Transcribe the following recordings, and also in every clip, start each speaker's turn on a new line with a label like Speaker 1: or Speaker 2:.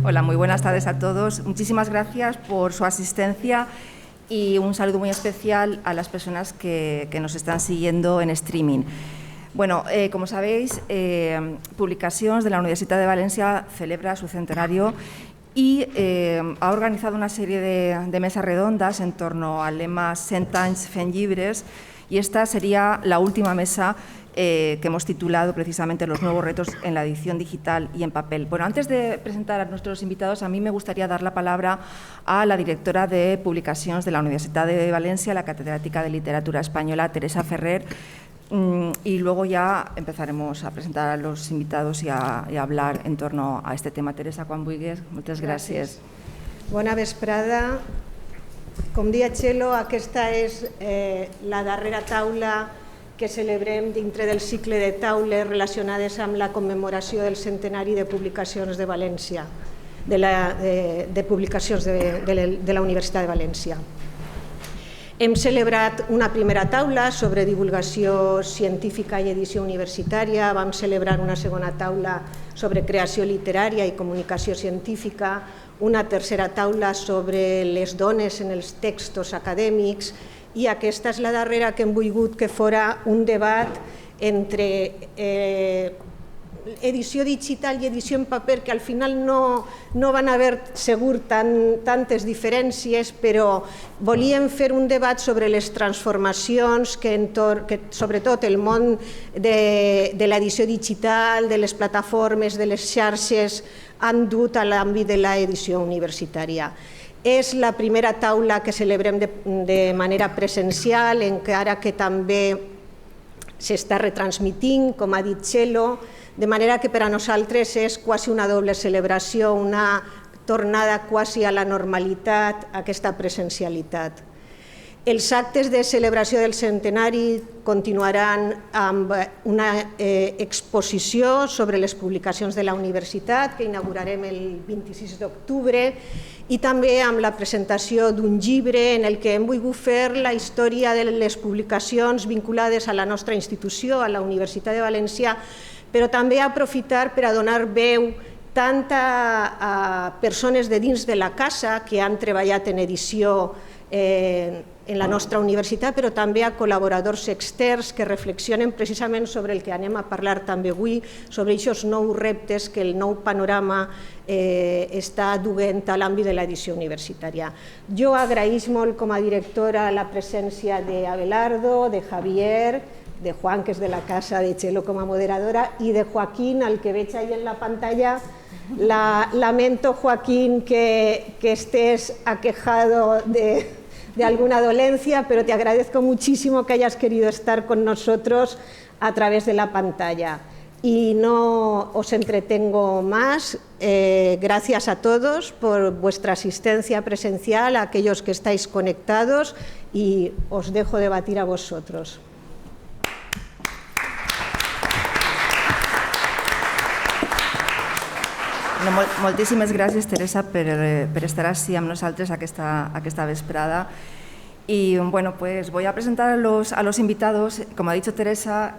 Speaker 1: Hola, muy buenas tardes a todos. Muchísimas gracias por su asistencia y un saludo muy especial a las personas que nos están siguiendo en streaming. Bueno, como sabéis, Publicacions de la Universitat de València celebra su centenario y ha organizado una serie de mesas redondas en torno al lema 100 anys fent llibres, y esta sería la última mesa que hemos titulado precisamente Los nuevos retos en la edición digital y en papel. Bueno, antes de presentar a nuestros invitados, a mí me gustaría dar la palabra a la directora de Publicacions de la Universitat de València, la catedrática de Literatura Española, Teresa Ferrer, y luego ya empezaremos a presentar a los invitados y a hablar en torno a este tema. Teresa, quan vulguis, moltes gràcies.
Speaker 2: Bona vesprada. Com deia Txelo, aquesta és la darrera taula que celebrem dintre del cicle de taules relacionades amb la commemoració del centenari de Publicacions de València, de Publicacions de la Universitat de València. Hem celebrat una primera taula sobre divulgació científica i edició universitària, vam celebrar una segona taula sobre creació literària i comunicació científica, una tercera taula sobre les dones en els textos acadèmics, i aquesta és la darrera que hem volgut que fora un debat entre edició digital i edició en paper, que al final no van haver segur tantes diferències, però volíem fer un debat sobre les transformacions que sobretot el món de l'edició digital, de les plataformes, de les xarxes han dut a l'àmbit de l'edició universitària. És la primera taula que celebrem de manera presencial, encara que també s'està retransmitint, com ha dit Txelo, de manera que per a nosaltres és quasi una doble celebració, una tornada quasi a la normalitat, aquesta presencialitat. Els actes de celebració del centenari continuaran amb una exposició sobre les publicacions de la universitat, que inaugurarem el 26 d'octubre, i també amb la presentació d'un llibre en el que hem volgut fer la història de les publicacions vinculades a la nostra institució, a la Universitat de València, però també aprofitar per a donar veu tant a persones de dins de la casa que han treballat en edició en la nostra universitat, però també a col·laboradors externs que reflexionen precisament sobre el que anem a parlar també avui, sobre aquests nous reptes que el nou panorama està duent a l'àmbit de l'edició universitària. Jo agraïs molt com a directora la presència d'Abelardo, de Javier, de Juan, que és de la casa, de Txelo com a moderadora, i de Joaquín, al que veig ahí en la pantalla. Lamento, Joaquín, que estés aquejado de alguna dolencia, pero te agradezco muchísimo que hayas querido estar con nosotros a través de la pantalla. Y no os entretengo más. Gracias a todos por vuestra asistencia presencial, a aquellos que estáis conectados, y os dejo debatir a vosotros.
Speaker 1: Moltíssimes gràcies, Teresa, per estar així amb nosaltres aquesta vesprada. Y bueno, pues voy a presentar a los invitados. Como ha dicho Teresa,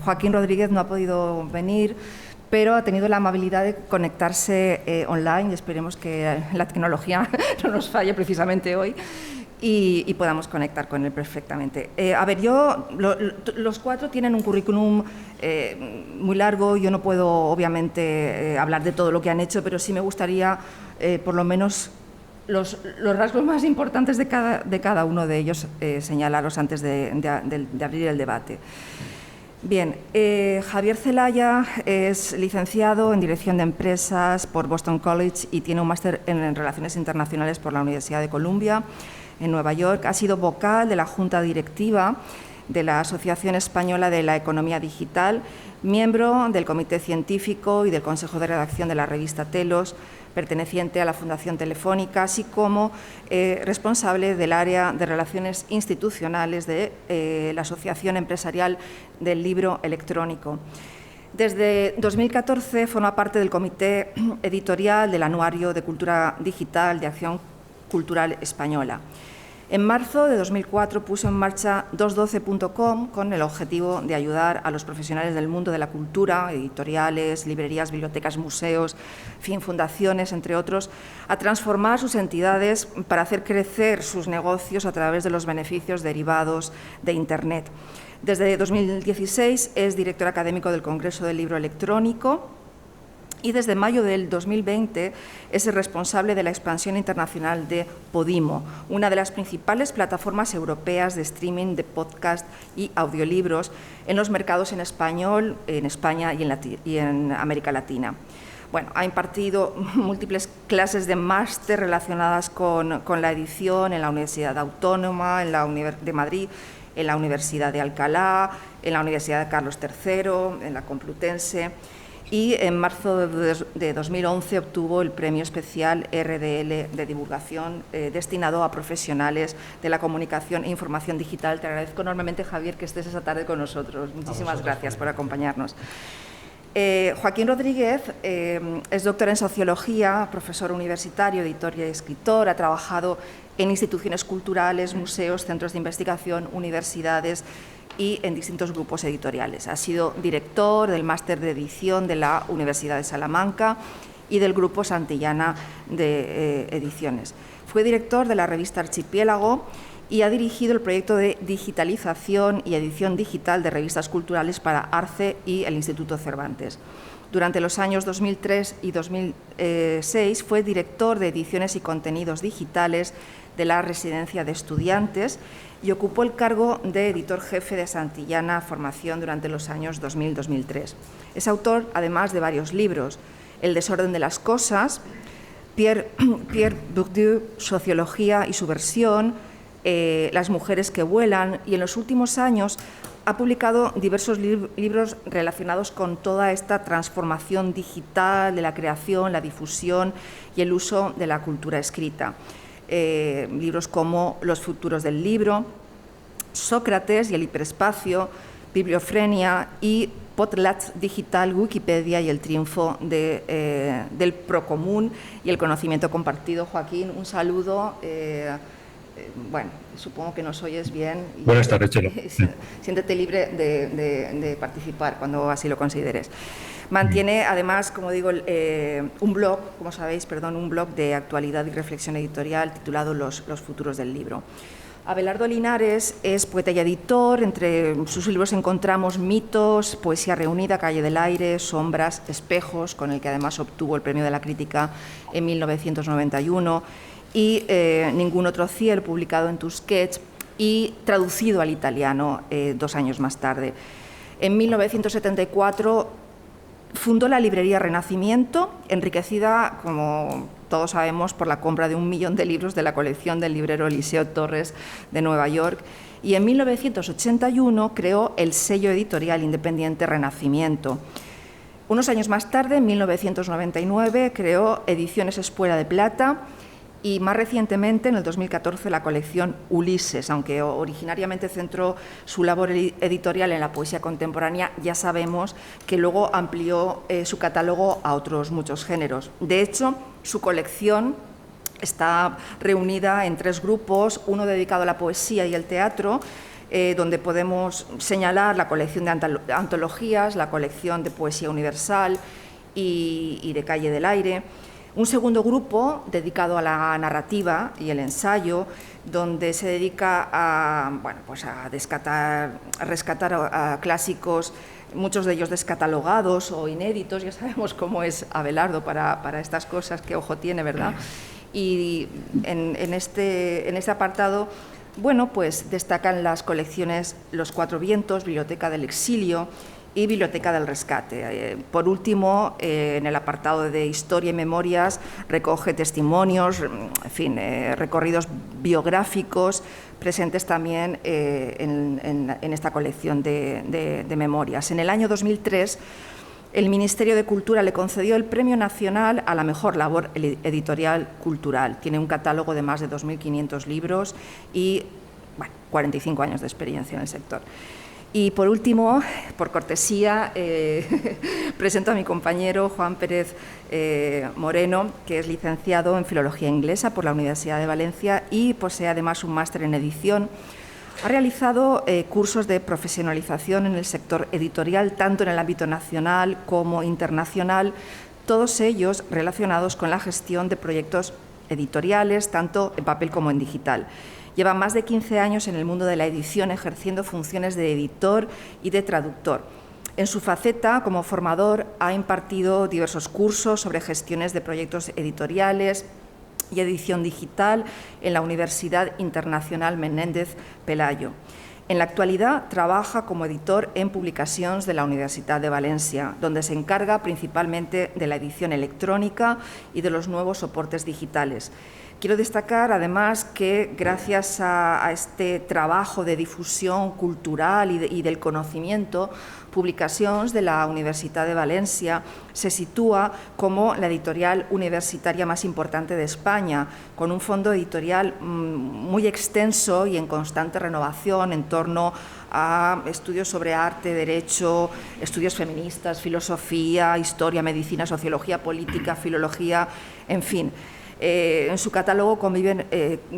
Speaker 1: Joaquín Rodríguez no ha podido venir, pero ha tenido la amabilidad de conectarse online, y esperemos que la tecnología no nos falle precisamente hoy y podamos conectar con él perfectamente. A ver, los cuatro tienen un currículum muy largo. Yo no puedo, obviamente, hablar de todo lo que han hecho, pero sí me gustaría, por lo menos, los rasgos más importantes de cada uno de ellos señalarlos antes de abrir el debate. Bien, Javier Zelaya es licenciado en Dirección de Empresas por Boston College y tiene un máster en Relaciones Internacionales por la Universidad de Columbia en Nueva York. Ha sido vocal de la Junta Directiva de la Asociación Española de la Economía Digital, miembro del Comité Científico y del Consejo de Redacción de la revista Telos, perteneciente a la Fundación Telefónica, así como responsable del área de Relaciones Institucionales de la Asociación Empresarial del Libro Electrónico. Desde 2014 forma parte del comité editorial del Anuario de Cultura Digital de Acción Cultural Española. En marzo de 2004 puso en marcha 212.com con el objetivo de ayudar a los profesionales del mundo de la cultura, editoriales, librerías, bibliotecas, museos, fundaciones, entre otros, a transformar sus entidades para hacer crecer sus negocios a través de los beneficios derivados de Internet. Desde 2016 es director académico del Congreso del Libro Electrónico y desde mayo del 2020 es el responsable de la expansión internacional de Podimo, una de las principales plataformas europeas de streaming de podcast y audiolibros en los mercados en español, en España y en América Latina. Bueno, ha impartido múltiples clases de máster relacionadas con la edición en la Universidad Autónoma de Madrid, en la Universidad de Alcalá, en la Universidad de Carlos III, en la Complutense, y en marzo de 2011 obtuvo el Premio Especial RDL de Divulgación destinado a profesionales de la comunicación e información digital. Te agradezco enormemente, Javier, que estés esta tarde con nosotros. Muchísimas gracias por acompañarnos. Joaquín Rodríguez es doctor en Sociología, profesor universitario, editor y escritor. Ha trabajado en instituciones culturales, museos, centros de investigación, universidades y en distintos grupos editoriales. Ha sido director del máster de edición de la Universidad de Salamanca y del Grupo Santillana de Ediciones. Fue director de la revista Archipiélago y ha dirigido el proyecto de digitalización y edición digital de revistas culturales para Arce y el Instituto Cervantes. Durante los años 2003 y 2006 fue director de ediciones y contenidos digitales de la Residencia de Estudiantes y ocupó el cargo de editor jefe de Santillana Formación durante los años 2000-2003. Es autor, además, de varios libros: El desorden de las cosas, Pierre Bourdieu, Sociología y subversión, Las mujeres que vuelan, y en los últimos años ha publicado diversos libros relacionados con toda esta transformación digital de la creación, la difusión y el uso de la cultura escrita. Libros como Los futuros del libro, Sócrates y el hiperespacio, Bibliofrenia y Potlatch Digital, Wikipedia y el triunfo del procomún y el conocimiento compartido. Joaquín, un saludo. Bueno, supongo que nos oyes bien.
Speaker 3: Buenas tardes, Chelo.
Speaker 1: Siéntete libre de participar cuando así lo consideres. Mantiene, además, como digo, un blog, como sabéis, un blog de actualidad y reflexión editorial titulado Los futuros del libro. Abelardo Linares es poeta y editor. Entre sus libros encontramos Mitos, Poesía reunida, Calle del Aire, Sombras, Espejos, con el que además obtuvo el Premio de la Crítica en 1991, y Ningún otro cielo, publicado en Tusquets y traducido al italiano 2 años más tarde. En 1974 fundó la librería Renacimiento, enriquecida, como todos sabemos, por la compra de 1 millón de libros de la colección del librero Eliseo Torres de Nueva York, y en 1981 creó el sello editorial independiente Renacimiento. Unos años más tarde, en 1999, creó Ediciones Espuela de Plata, y más recientemente, en el 2014, la colección Ulises. Aunque originariamente centró su labor editorial en la poesía contemporánea, ya sabemos que luego amplió su catálogo a otros muchos géneros. De hecho, su colección está reunida en 3 grupos, uno dedicado a la poesía y el teatro, donde podemos señalar la colección de antologías, la colección de poesía universal y de Calle del Aire. Un segundo grupo dedicado a la narrativa y el ensayo, donde se dedica a rescatar a clásicos, muchos de ellos descatalogados o inéditos. Ya sabemos cómo es Abelardo para estas cosas, qué ojo tiene, ¿verdad? Y en este apartado, pues destacan las colecciones Los Cuatro Vientos, Biblioteca del Exilio y Biblioteca del Rescate. Por último, en el apartado de Historia y Memorias, recoge testimonios, recorridos biográficos presentes también en esta colección de memorias. En el año 2003, el Ministerio de Cultura le concedió el Premio Nacional a la mejor labor editorial cultural. Tiene un catálogo de más de 2.500 libros y 45 años de experiencia en el sector. Y por último, por cortesía, presento a mi compañero Juan Pérez Moreno, que es licenciado en Filología Inglesa por la Universidad de Valencia y posee además un máster en edición. Ha realizado cursos de profesionalización en el sector editorial, tanto en el ámbito nacional como internacional, todos ellos relacionados con la gestión de proyectos editoriales, tanto en papel como en digital. Lleva más de 15 años en el mundo de la edición, ejerciendo funciones de editor y de traductor. En su faceta como formador ha impartido diversos cursos sobre gestiones de proyectos editoriales y edición digital en la Universidad Internacional Menéndez Pelayo. En la actualidad trabaja como editor en publicaciones de la Universidad de Valencia, donde se encarga principalmente de la edición electrónica y de los nuevos soportes digitales. Quiero destacar, además, que gracias a este trabajo de difusión cultural y del conocimiento, Publicacions de la Universitat de Valencia se sitúa como la editorial universitaria más importante de España, con un fondo editorial muy extenso y en constante renovación en torno a estudios sobre arte, derecho, estudios feministas, filosofía, historia, medicina, sociología, política, filología, en fin. En su catálogo conviven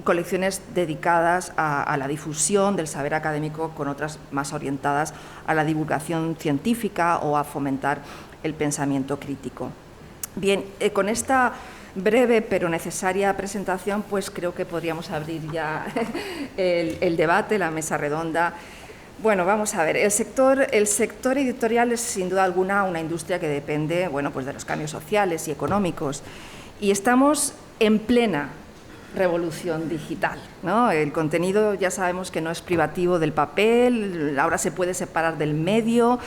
Speaker 1: colecciones dedicadas a la difusión del saber académico con otras más orientadas a la divulgación científica o a fomentar el pensamiento crítico. Bien, con esta breve pero necesaria presentación, pues creo que podríamos abrir ya el debate, la mesa redonda. Bueno, vamos a ver, el sector editorial es sin duda alguna una industria que depende, bueno, pues de los cambios sociales y económicos, y estamos en plena revolución digital, ¿no? El contenido ya sabemos que no es privativo del papel, ahora se puede separar del medio,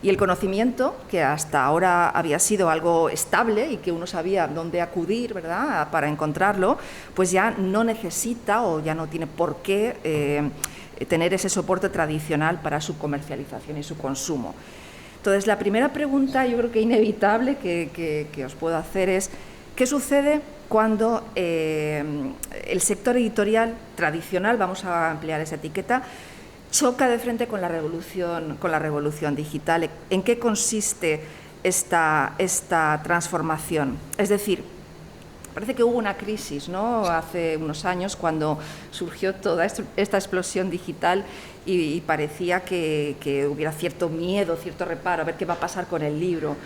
Speaker 1: y el conocimiento, que hasta ahora había sido algo estable y que uno sabía dónde acudir, ¿verdad?, para encontrarlo, pues ya no necesita o ya no tiene por qué tener ese soporte tradicional para su comercialización y su consumo. Entonces, la primera pregunta, yo creo que inevitable que os puedo hacer es: ¿qué sucede cuando el sector editorial tradicional, vamos a ampliar esa etiqueta, choca de frente con la revolución digital? ¿En qué consiste esta transformación? Es decir, parece que hubo una crisis, ¿no?, hace unos años cuando surgió toda esta explosión digital y parecía que hubiera cierto miedo, cierto reparo, a ver qué va a pasar con el libro.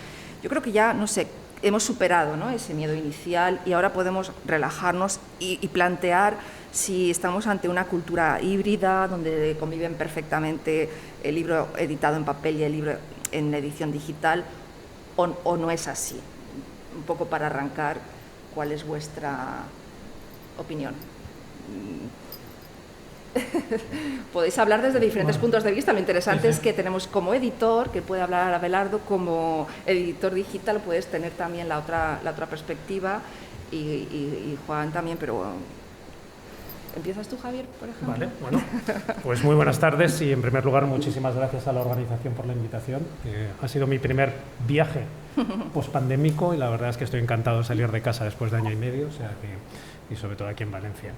Speaker 1: Yo creo que ya, no sé, hemos superado, ¿no?, ese miedo inicial y ahora podemos relajarnos y plantear si estamos ante una cultura híbrida donde conviven perfectamente el libro editado en papel y el libro en edición digital, o no es así. Un poco para arrancar, ¿cuál es vuestra opinión? Podéis hablar desde diferentes puntos de vista. Lo interesante es que tenemos como editor, que puede hablar Abelardo, como editor digital puedes tener también la otra perspectiva y Juan también, pero ¿empiezas tú, Javier, por ejemplo?
Speaker 3: Vale, bueno, pues muy buenas tardes y en primer lugar muchísimas gracias a la organización por la invitación. Ha sido mi primer viaje pospandémico y la verdad es que estoy encantado de salir de casa después de año y medio, o sea que, y sobre todo aquí en Valencia.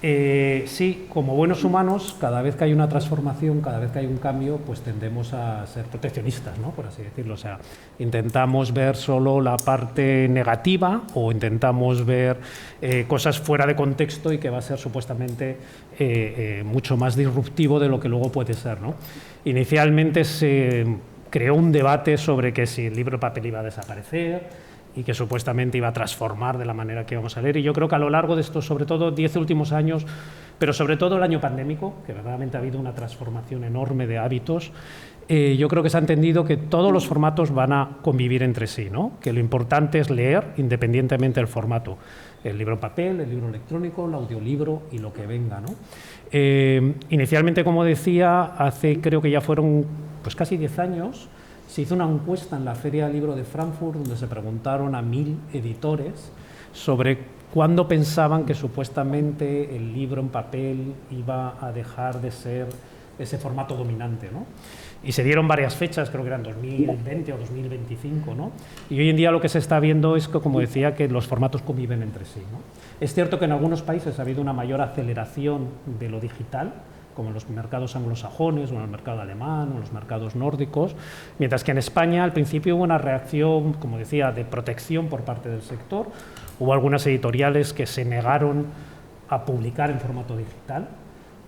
Speaker 3: Sí, como buenos humanos, cada vez que hay una transformación, cada vez que hay un cambio, pues tendemos a ser proteccionistas, ¿no?, por así decirlo. O sea, intentamos ver solo la parte negativa o intentamos ver cosas fuera de contexto y que va a ser supuestamente mucho más disruptivo de lo que luego puede ser, ¿no? Inicialmente se creó un debate sobre que si el libro de papel iba a desaparecer y que supuestamente iba a transformar de la manera que íbamos a leer. Y yo creo que a lo largo de estos, sobre todo, 10 últimos años, pero sobre todo el año pandémico, que verdaderamente ha habido una transformación enorme de hábitos, yo creo que se ha entendido que todos los formatos van a convivir entre sí, ¿no? Que lo importante es leer independientemente del formato. El libro en papel, el libro electrónico, el audiolibro y lo que venga, ¿no? Inicialmente, como decía, hace creo que ya fueron pues casi 10 años, se hizo una encuesta en la Feria del Libro de Frankfurt donde se preguntaron a 1000 editores sobre cuándo pensaban que supuestamente el libro en papel iba a dejar de ser ese formato dominante, ¿no? Y se dieron varias fechas, creo que eran 2020 o 2025, ¿no? Y hoy en día lo que se está viendo es que, como decía, que los formatos conviven entre sí, ¿no? Es cierto que en algunos países ha habido una mayor aceleración de lo digital, como en los mercados anglosajones o en el mercado alemán o en los mercados nórdicos, mientras que en España al principio hubo una reacción, como decía, de protección por parte del sector. Hubo algunas editoriales que se negaron a publicar en formato digital.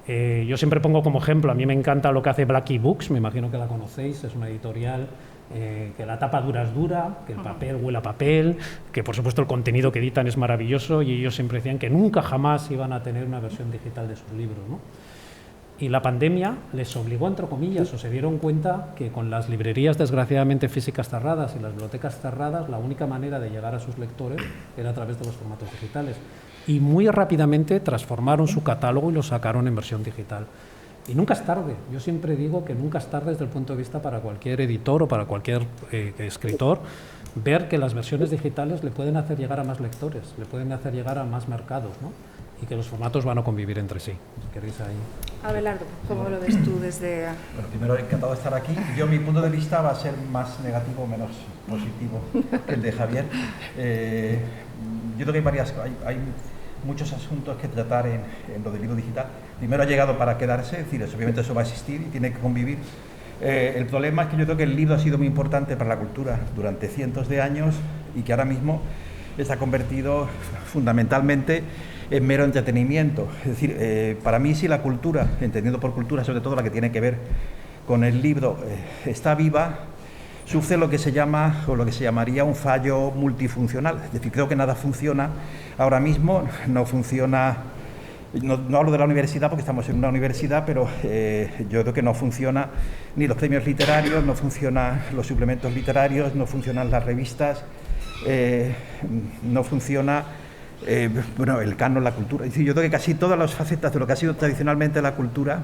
Speaker 3: Yo siempre pongo como ejemplo, a mí me encanta lo que hace Blackie Books, me imagino que la conocéis, es una editorial que la tapa dura es dura, que el papel huele a papel, que por supuesto el contenido que editan es maravilloso, y ellos siempre decían que nunca jamás iban a tener una versión digital de sus libros, ¿no? Y la pandemia les obligó, entre comillas, o se dieron cuenta que con las librerías desgraciadamente físicas cerradas y las bibliotecas cerradas, la única manera de llegar a sus lectores era a través de los formatos digitales. Y muy rápidamente transformaron su catálogo y lo sacaron en versión digital. Y nunca es tarde. Yo siempre digo que nunca es tarde desde el punto de vista para cualquier editor o para cualquier escritor ver que las versiones digitales le pueden hacer llegar a más lectores, le pueden hacer llegar a más mercados, ¿no? Y que los formatos van a convivir entre sí. Si queréis ahí.
Speaker 1: Abelardo, ¿cómo lo ves tú desde...?
Speaker 4: Bueno, primero, encantado de estar aquí. Yo, mi punto de vista va a ser más negativo, menos positivo que el de Javier. Yo creo que hay muchos asuntos que tratar en lo del libro digital. Primero, ha llegado para quedarse, es decir, obviamente eso va a existir y tiene que convivir. El problema es que yo creo que el libro ha sido muy importante para la cultura durante cientos de años y que ahora mismo se ha convertido fundamentalmente en mero entretenimiento. Es decir, para mí, si la cultura, entendiendo por cultura sobre todo la que tiene que ver con el libro, está viva, sufre lo que se llama o lo que se llamaría un fallo multifuncional. Es decir, creo que nada funciona ahora mismo, no funciona. No hablo de la universidad porque estamos en una universidad, pero yo creo que no funciona ni los premios literarios, no funcionan los suplementos literarios, no funcionan las revistas, no funciona el canon, la cultura. Es decir, yo creo que casi todas las facetas de lo que ha sido tradicionalmente la cultura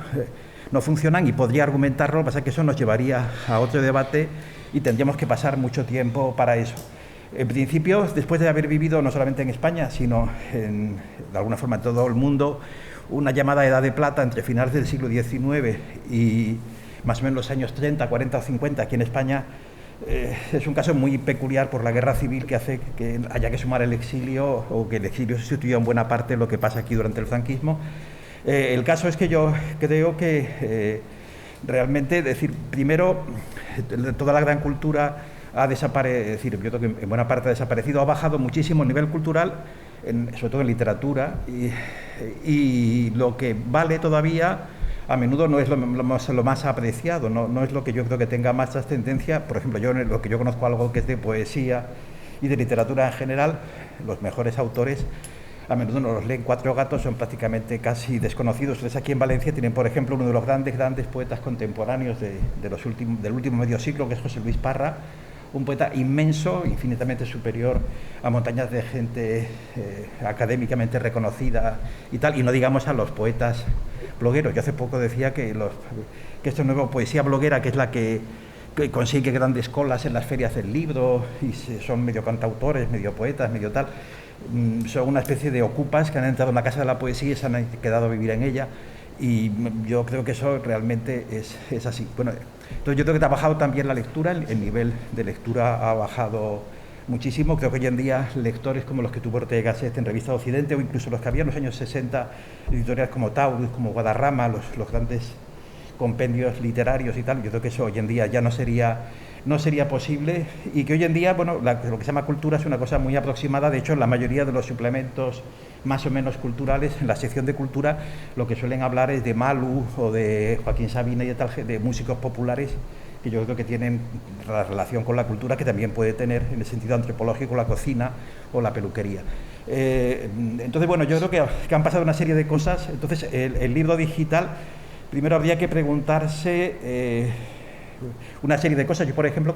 Speaker 4: no funcionan, y podría argumentarlo, lo que pasa es que eso nos llevaría a otro debate y tendríamos que pasar mucho tiempo para eso. En principio, después de haber vivido no solamente en España, sino de alguna forma en todo el mundo, una llamada edad de plata entre finales del siglo XIX y más o menos los años 30, 40 o 50 aquí en España, es un caso muy peculiar por la guerra civil que hace que haya que sumar el exilio, o que el exilio sustituya en buena parte lo que pasa aquí durante el franquismo. El caso es que yo creo que realmente, es decir, primero, toda la gran cultura ha desaparecido, es decir, yo creo que en buena parte ha desaparecido, ha bajado muchísimo el nivel cultural, sobre todo en literatura, y lo que vale todavía a menudo no es lo más apreciado, no es lo que yo creo que tenga más trascendencia. Por ejemplo, yo lo que yo conozco algo que es de poesía y de literatura en general, los mejores autores a menudo no los leen cuatro gatos, son prácticamente casi desconocidos. Ustedes aquí en Valencia tienen, por ejemplo, uno de los grandes poetas contemporáneos del último medio siglo, que es José Luis Parra, un poeta inmenso, infinitamente superior a montañas de gente académicamente reconocida y tal, y no digamos a los poetas blogueros. Yo hace poco decía que esta nueva poesía bloguera, que es la que consigue grandes colas en las ferias del libro, y son medio cantautores, medio poetas, medio tal, son una especie de ocupas que han entrado en la casa de la poesía y se han quedado a vivir en ella, y yo creo que eso realmente es así. Bueno, entonces yo creo que ha bajado también la lectura, el nivel de lectura ha bajado muchísimo. Creo que hoy en día lectores como los que tuvo Ortega Gasset en Revista Occidente, o incluso los que había en los años 60, editoriales como Taurus, como Guadarrama, los grandes compendios literarios y tal, yo creo que eso hoy en día ya no sería posible, y que hoy en día, bueno, lo que se llama cultura es una cosa muy aproximada. De hecho, la mayoría de los suplementos más o menos culturales, en la sección de cultura, lo que suelen hablar es de Malú o de Joaquín Sabina y de músicos populares, que yo creo que tienen la relación con la cultura que también puede tener en el sentido antropológico la cocina o la peluquería. Entonces, bueno, yo creo que han pasado una serie de cosas. Entonces, el libro digital, primero habría que preguntarse una serie de cosas. Yo, por ejemplo,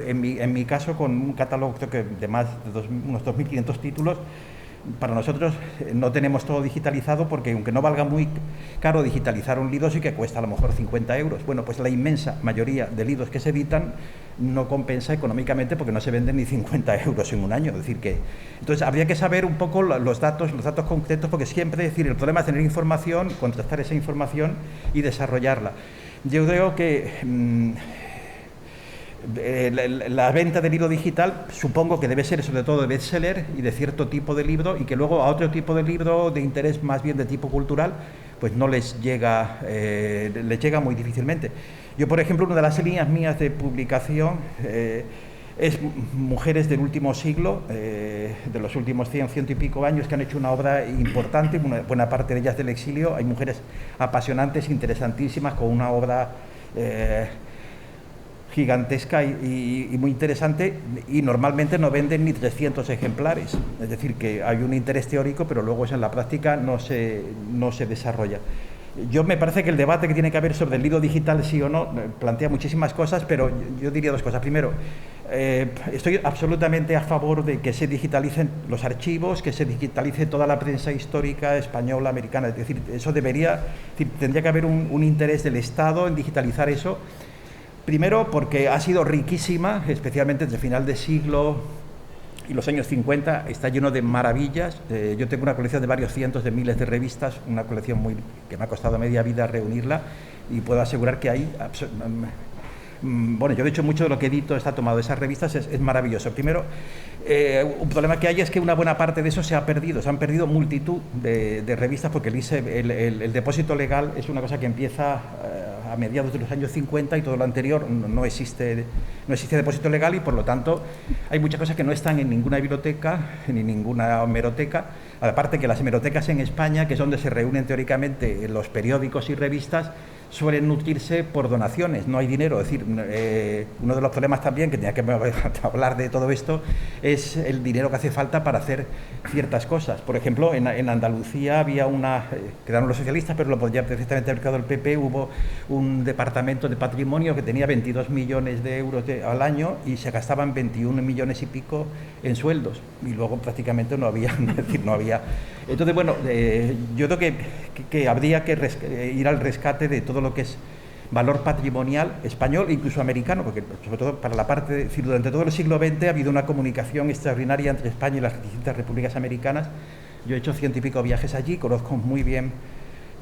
Speaker 4: en mi caso, con un catálogo creo que de más de unos 2.500 títulos, para nosotros no tenemos todo digitalizado, porque aunque no valga muy caro digitalizar un libro, sí que cuesta a lo mejor 50 euros. Bueno, pues la inmensa mayoría de libros que se editan no compensa económicamente, porque no se venden ni 50 euros en un año. Es decir que, entonces habría que saber un poco los datos concretos, porque siempre, es decir, el problema es tener información, contrastar esa información y desarrollarla. Yo creo que la venta de libro digital supongo que debe ser sobre todo de bestseller y de cierto tipo de libro, y que luego a otro tipo de libro de interés más bien de tipo cultural pues no les llega muy difícilmente. Yo, por ejemplo, una de las líneas mías de publicación es mujeres del último siglo, de los últimos 100 y pico años, que han hecho una obra importante, una buena parte de ellas del exilio. Hay mujeres apasionantes, interesantísimas, con una obra gigantesca y muy interesante, y normalmente no venden ni 300 ejemplares. Es decir, que hay un interés teórico, pero luego eso en la práctica no se desarrolla. Me parece que el debate que tiene que haber sobre el libro digital, sí o no, plantea muchísimas cosas, pero yo diría dos cosas. Primero, estoy absolutamente a favor de que se digitalicen los archivos, que se digitalice toda la prensa histórica española, americana. Es decir, tendría que haber un interés del Estado en digitalizar eso. Primero, porque ha sido riquísima, especialmente desde el final de siglo y los años 50, está lleno de maravillas. Yo tengo una colección de varios cientos de miles de revistas, una colección que me ha costado media vida reunirla, y puedo asegurar que hay... Bueno, yo de hecho mucho de lo que edito está tomado de esas revistas, es maravilloso. Primero, un problema que hay es que una buena parte de eso se ha perdido. Se han perdido multitud de revistas, porque el depósito legal es una cosa que empieza a mediados de los años 50, y todo lo anterior no existe depósito legal, y por lo tanto hay muchas cosas que no están en ninguna biblioteca ni ninguna hemeroteca. Aparte que las hemerotecas en España, que es donde se reúnen teóricamente los periódicos y revistas, suelen nutrirse por donaciones, no hay dinero. Es decir, uno de los problemas también, que tenía que hablar de todo esto, es el dinero que hace falta para hacer ciertas cosas. Por ejemplo, en Andalucía había quedaron los socialistas, pero lo podría perfectamente haber quedado el PP, hubo un departamento de patrimonio que tenía 22 millones de euros al año, y se gastaban 21 millones y pico en sueldos, y luego prácticamente no había, es decir, no había. Entonces, bueno, yo creo que habría que ir al rescate de todo lo que es valor patrimonial español, incluso americano, porque sobre todo para la parte, es decir, durante todo el siglo XX ha habido una comunicación extraordinaria entre España y las distintas repúblicas americanas. Yo he hecho 100 y pico viajes allí, conozco muy bien,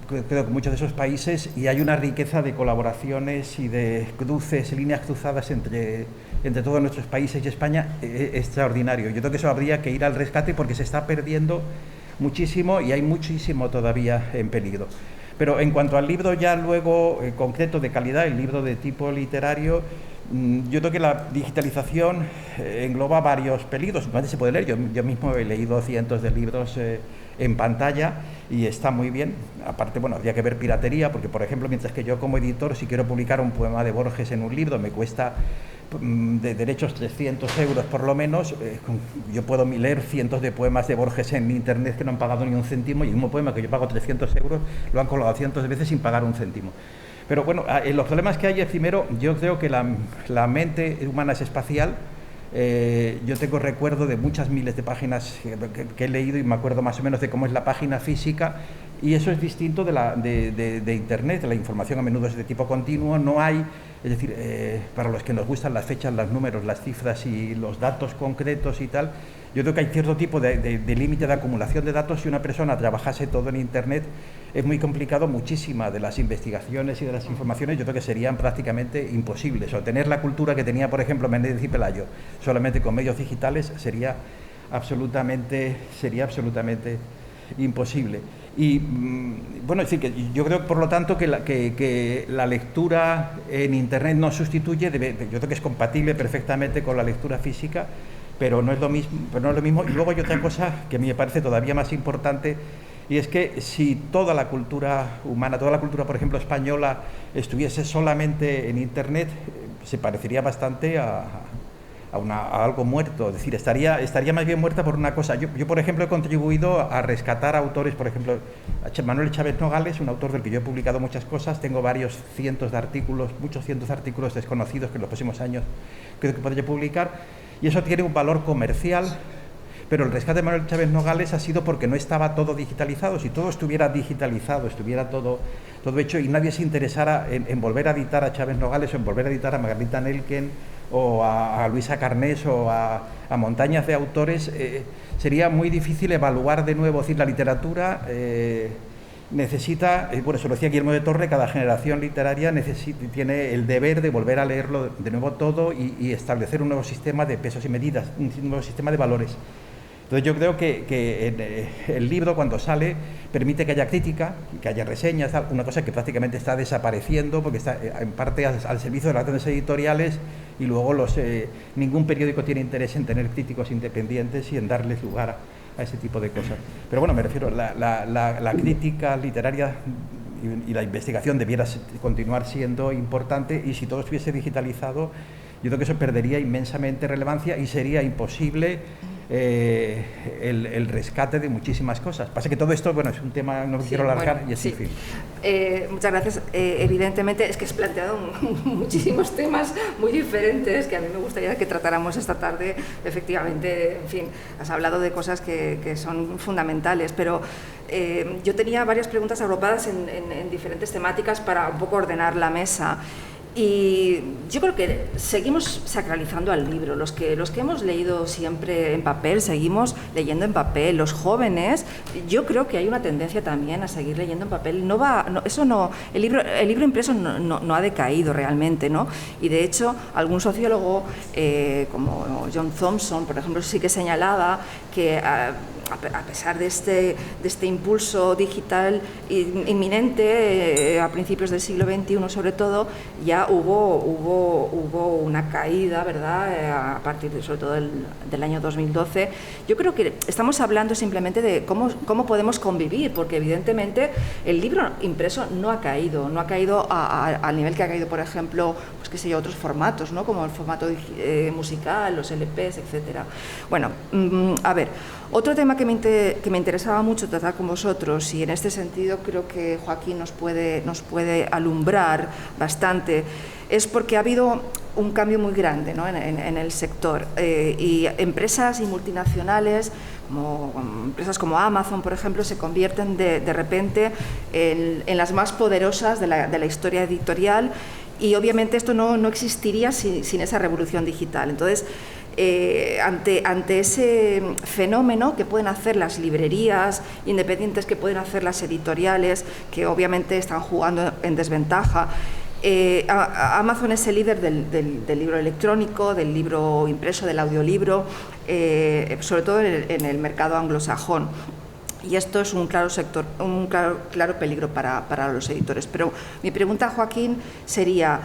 Speaker 4: creo que muchos de esos países, y hay una riqueza de colaboraciones y de cruces, líneas cruzadas entre todos nuestros países y España, extraordinario. Yo creo que eso habría que ir al rescate, porque se está perdiendo muchísimo y hay muchísimo todavía en peligro. Pero en cuanto al libro ya luego concreto de calidad, el libro de tipo literario, yo creo que la digitalización engloba varios peligros. Normalmente se puede leer, yo mismo he leído cientos de libros en pantalla y está muy bien. Aparte, bueno, habría que ver piratería, porque por ejemplo, mientras que yo como editor, si quiero publicar un poema de Borges en un libro, me cuesta de derechos 300 euros por lo menos. Yo puedo leer cientos de poemas de Borges en internet que no han pagado ni un céntimo, y un poema que yo pago 300 euros lo han colgado cientos de veces sin pagar un céntimo. Pero bueno, los problemas que hay es, primero, yo creo que la mente humana es espacial. Yo tengo recuerdo de muchas miles de páginas que he leído, y me acuerdo más o menos de cómo es la página física, y eso es distinto de Internet. La información a menudo es de tipo continuo, no hay, es decir, para los que nos gustan las fechas, los números, las cifras y los datos concretos y tal, yo creo que hay cierto tipo de límite de acumulación de datos. Si una persona trabajase todo en Internet, es muy complicado. Muchísimas de las investigaciones y de las informaciones yo creo que serían prácticamente imposibles. O tener la cultura que tenía, por ejemplo, Menéndez y Pelayo, solamente con medios digitales, sería absolutamente imposible. Y bueno, es decir, que yo creo, por lo tanto, que la lectura en Internet no sustituye, yo creo que es compatible perfectamente con la lectura física, pero no es lo mismo. Y luego hay otra cosa que a mí me parece todavía más importante, y es que si toda la cultura humana, toda la cultura, por ejemplo, española, estuviese solamente en Internet, se parecería bastante a algo muerto. Es decir, estaría más bien muerta por una cosa. Yo, por ejemplo, he contribuido a rescatar autores, por ejemplo, a Manuel Chávez Nogales, un autor del que yo he publicado muchas cosas. Tengo varios cientos de artículos, muchos cientos de artículos desconocidos que en los próximos años creo que podré publicar, y eso tiene un valor comercial. Pero el rescate de Manuel Chávez Nogales ha sido porque no estaba todo digitalizado. Si todo estuviera digitalizado, estuviera todo hecho, y nadie se interesara en volver a editar a Chávez Nogales, o en volver a editar a Margarita Nelken, o a Luisa Carnés, o a montañas de autores, sería muy difícil evaluar de nuevo. Es decir, la literatura necesita, bueno, eso lo decía Guillermo de Torre, cada generación literaria tiene el deber de volver a leerlo de nuevo todo, y establecer un nuevo sistema de pesos y medidas, un nuevo sistema de valores. Entonces yo creo que el libro, cuando sale, permite que haya crítica, que haya reseñas, una cosa que prácticamente está desapareciendo porque está en parte al servicio de las grandes editoriales, y luego ningún periódico tiene interés en tener críticos independientes y en darles lugar a ese tipo de cosas. Pero bueno, me refiero, la crítica literaria y la investigación debiera continuar siendo importante, y si todo estuviese digitalizado, yo creo que eso perdería inmensamente relevancia y sería imposible el rescate de muchísimas cosas. Pasa que todo esto, bueno, es un tema, no quiero alargar,
Speaker 1: bueno,
Speaker 4: y es
Speaker 1: sí.
Speaker 4: difícil.
Speaker 1: Muchas gracias. Evidentemente es que has planteado muchísimos temas muy diferentes que a mí me gustaría que tratáramos esta tarde. Efectivamente, en fin, has hablado de cosas que son fundamentales, pero yo tenía varias preguntas agrupadas en diferentes temáticas para un poco ordenar la mesa. Y yo creo que seguimos sacralizando al libro. Los que hemos leído siempre en papel, seguimos leyendo en papel. Los jóvenes, yo creo que hay una tendencia también a seguir leyendo en papel. El libro impreso no ha decaído realmente, ¿no? Y de hecho, algún sociólogo, como John Thompson, por ejemplo, sí que señalaba que a pesar de este impulso digital inminente a principios del siglo XXI, sobre todo, ya hubo una caída, ¿verdad?, a partir sobre todo del año 2012. Yo creo que estamos hablando simplemente de cómo podemos convivir, porque evidentemente el libro impreso no ha caído al nivel que ha caído, por ejemplo, pues qué sé yo, otros formatos, ¿no?, como el formato musical, los LPs, etcétera. Bueno, a ver, otro tema que me interesaba mucho tratar con vosotros, y en este sentido creo que Joaquín nos puede alumbrar bastante, es porque ha habido un cambio muy grande, ¿no?, en el sector, y empresas y multinacionales, empresas como Amazon, por ejemplo, se convierten de repente en las más poderosas de la historia editorial, y obviamente esto no existiría sin esa revolución digital. Entonces, ante ese fenómeno que pueden hacer las librerías independientes, que pueden hacer las editoriales, que obviamente están jugando en desventaja, Amazon es el líder del libro electrónico, del libro impreso, del audiolibro, sobre todo en el mercado anglosajón. Y esto es un claro peligro para los editores. Pero mi pregunta, Joaquín, sería: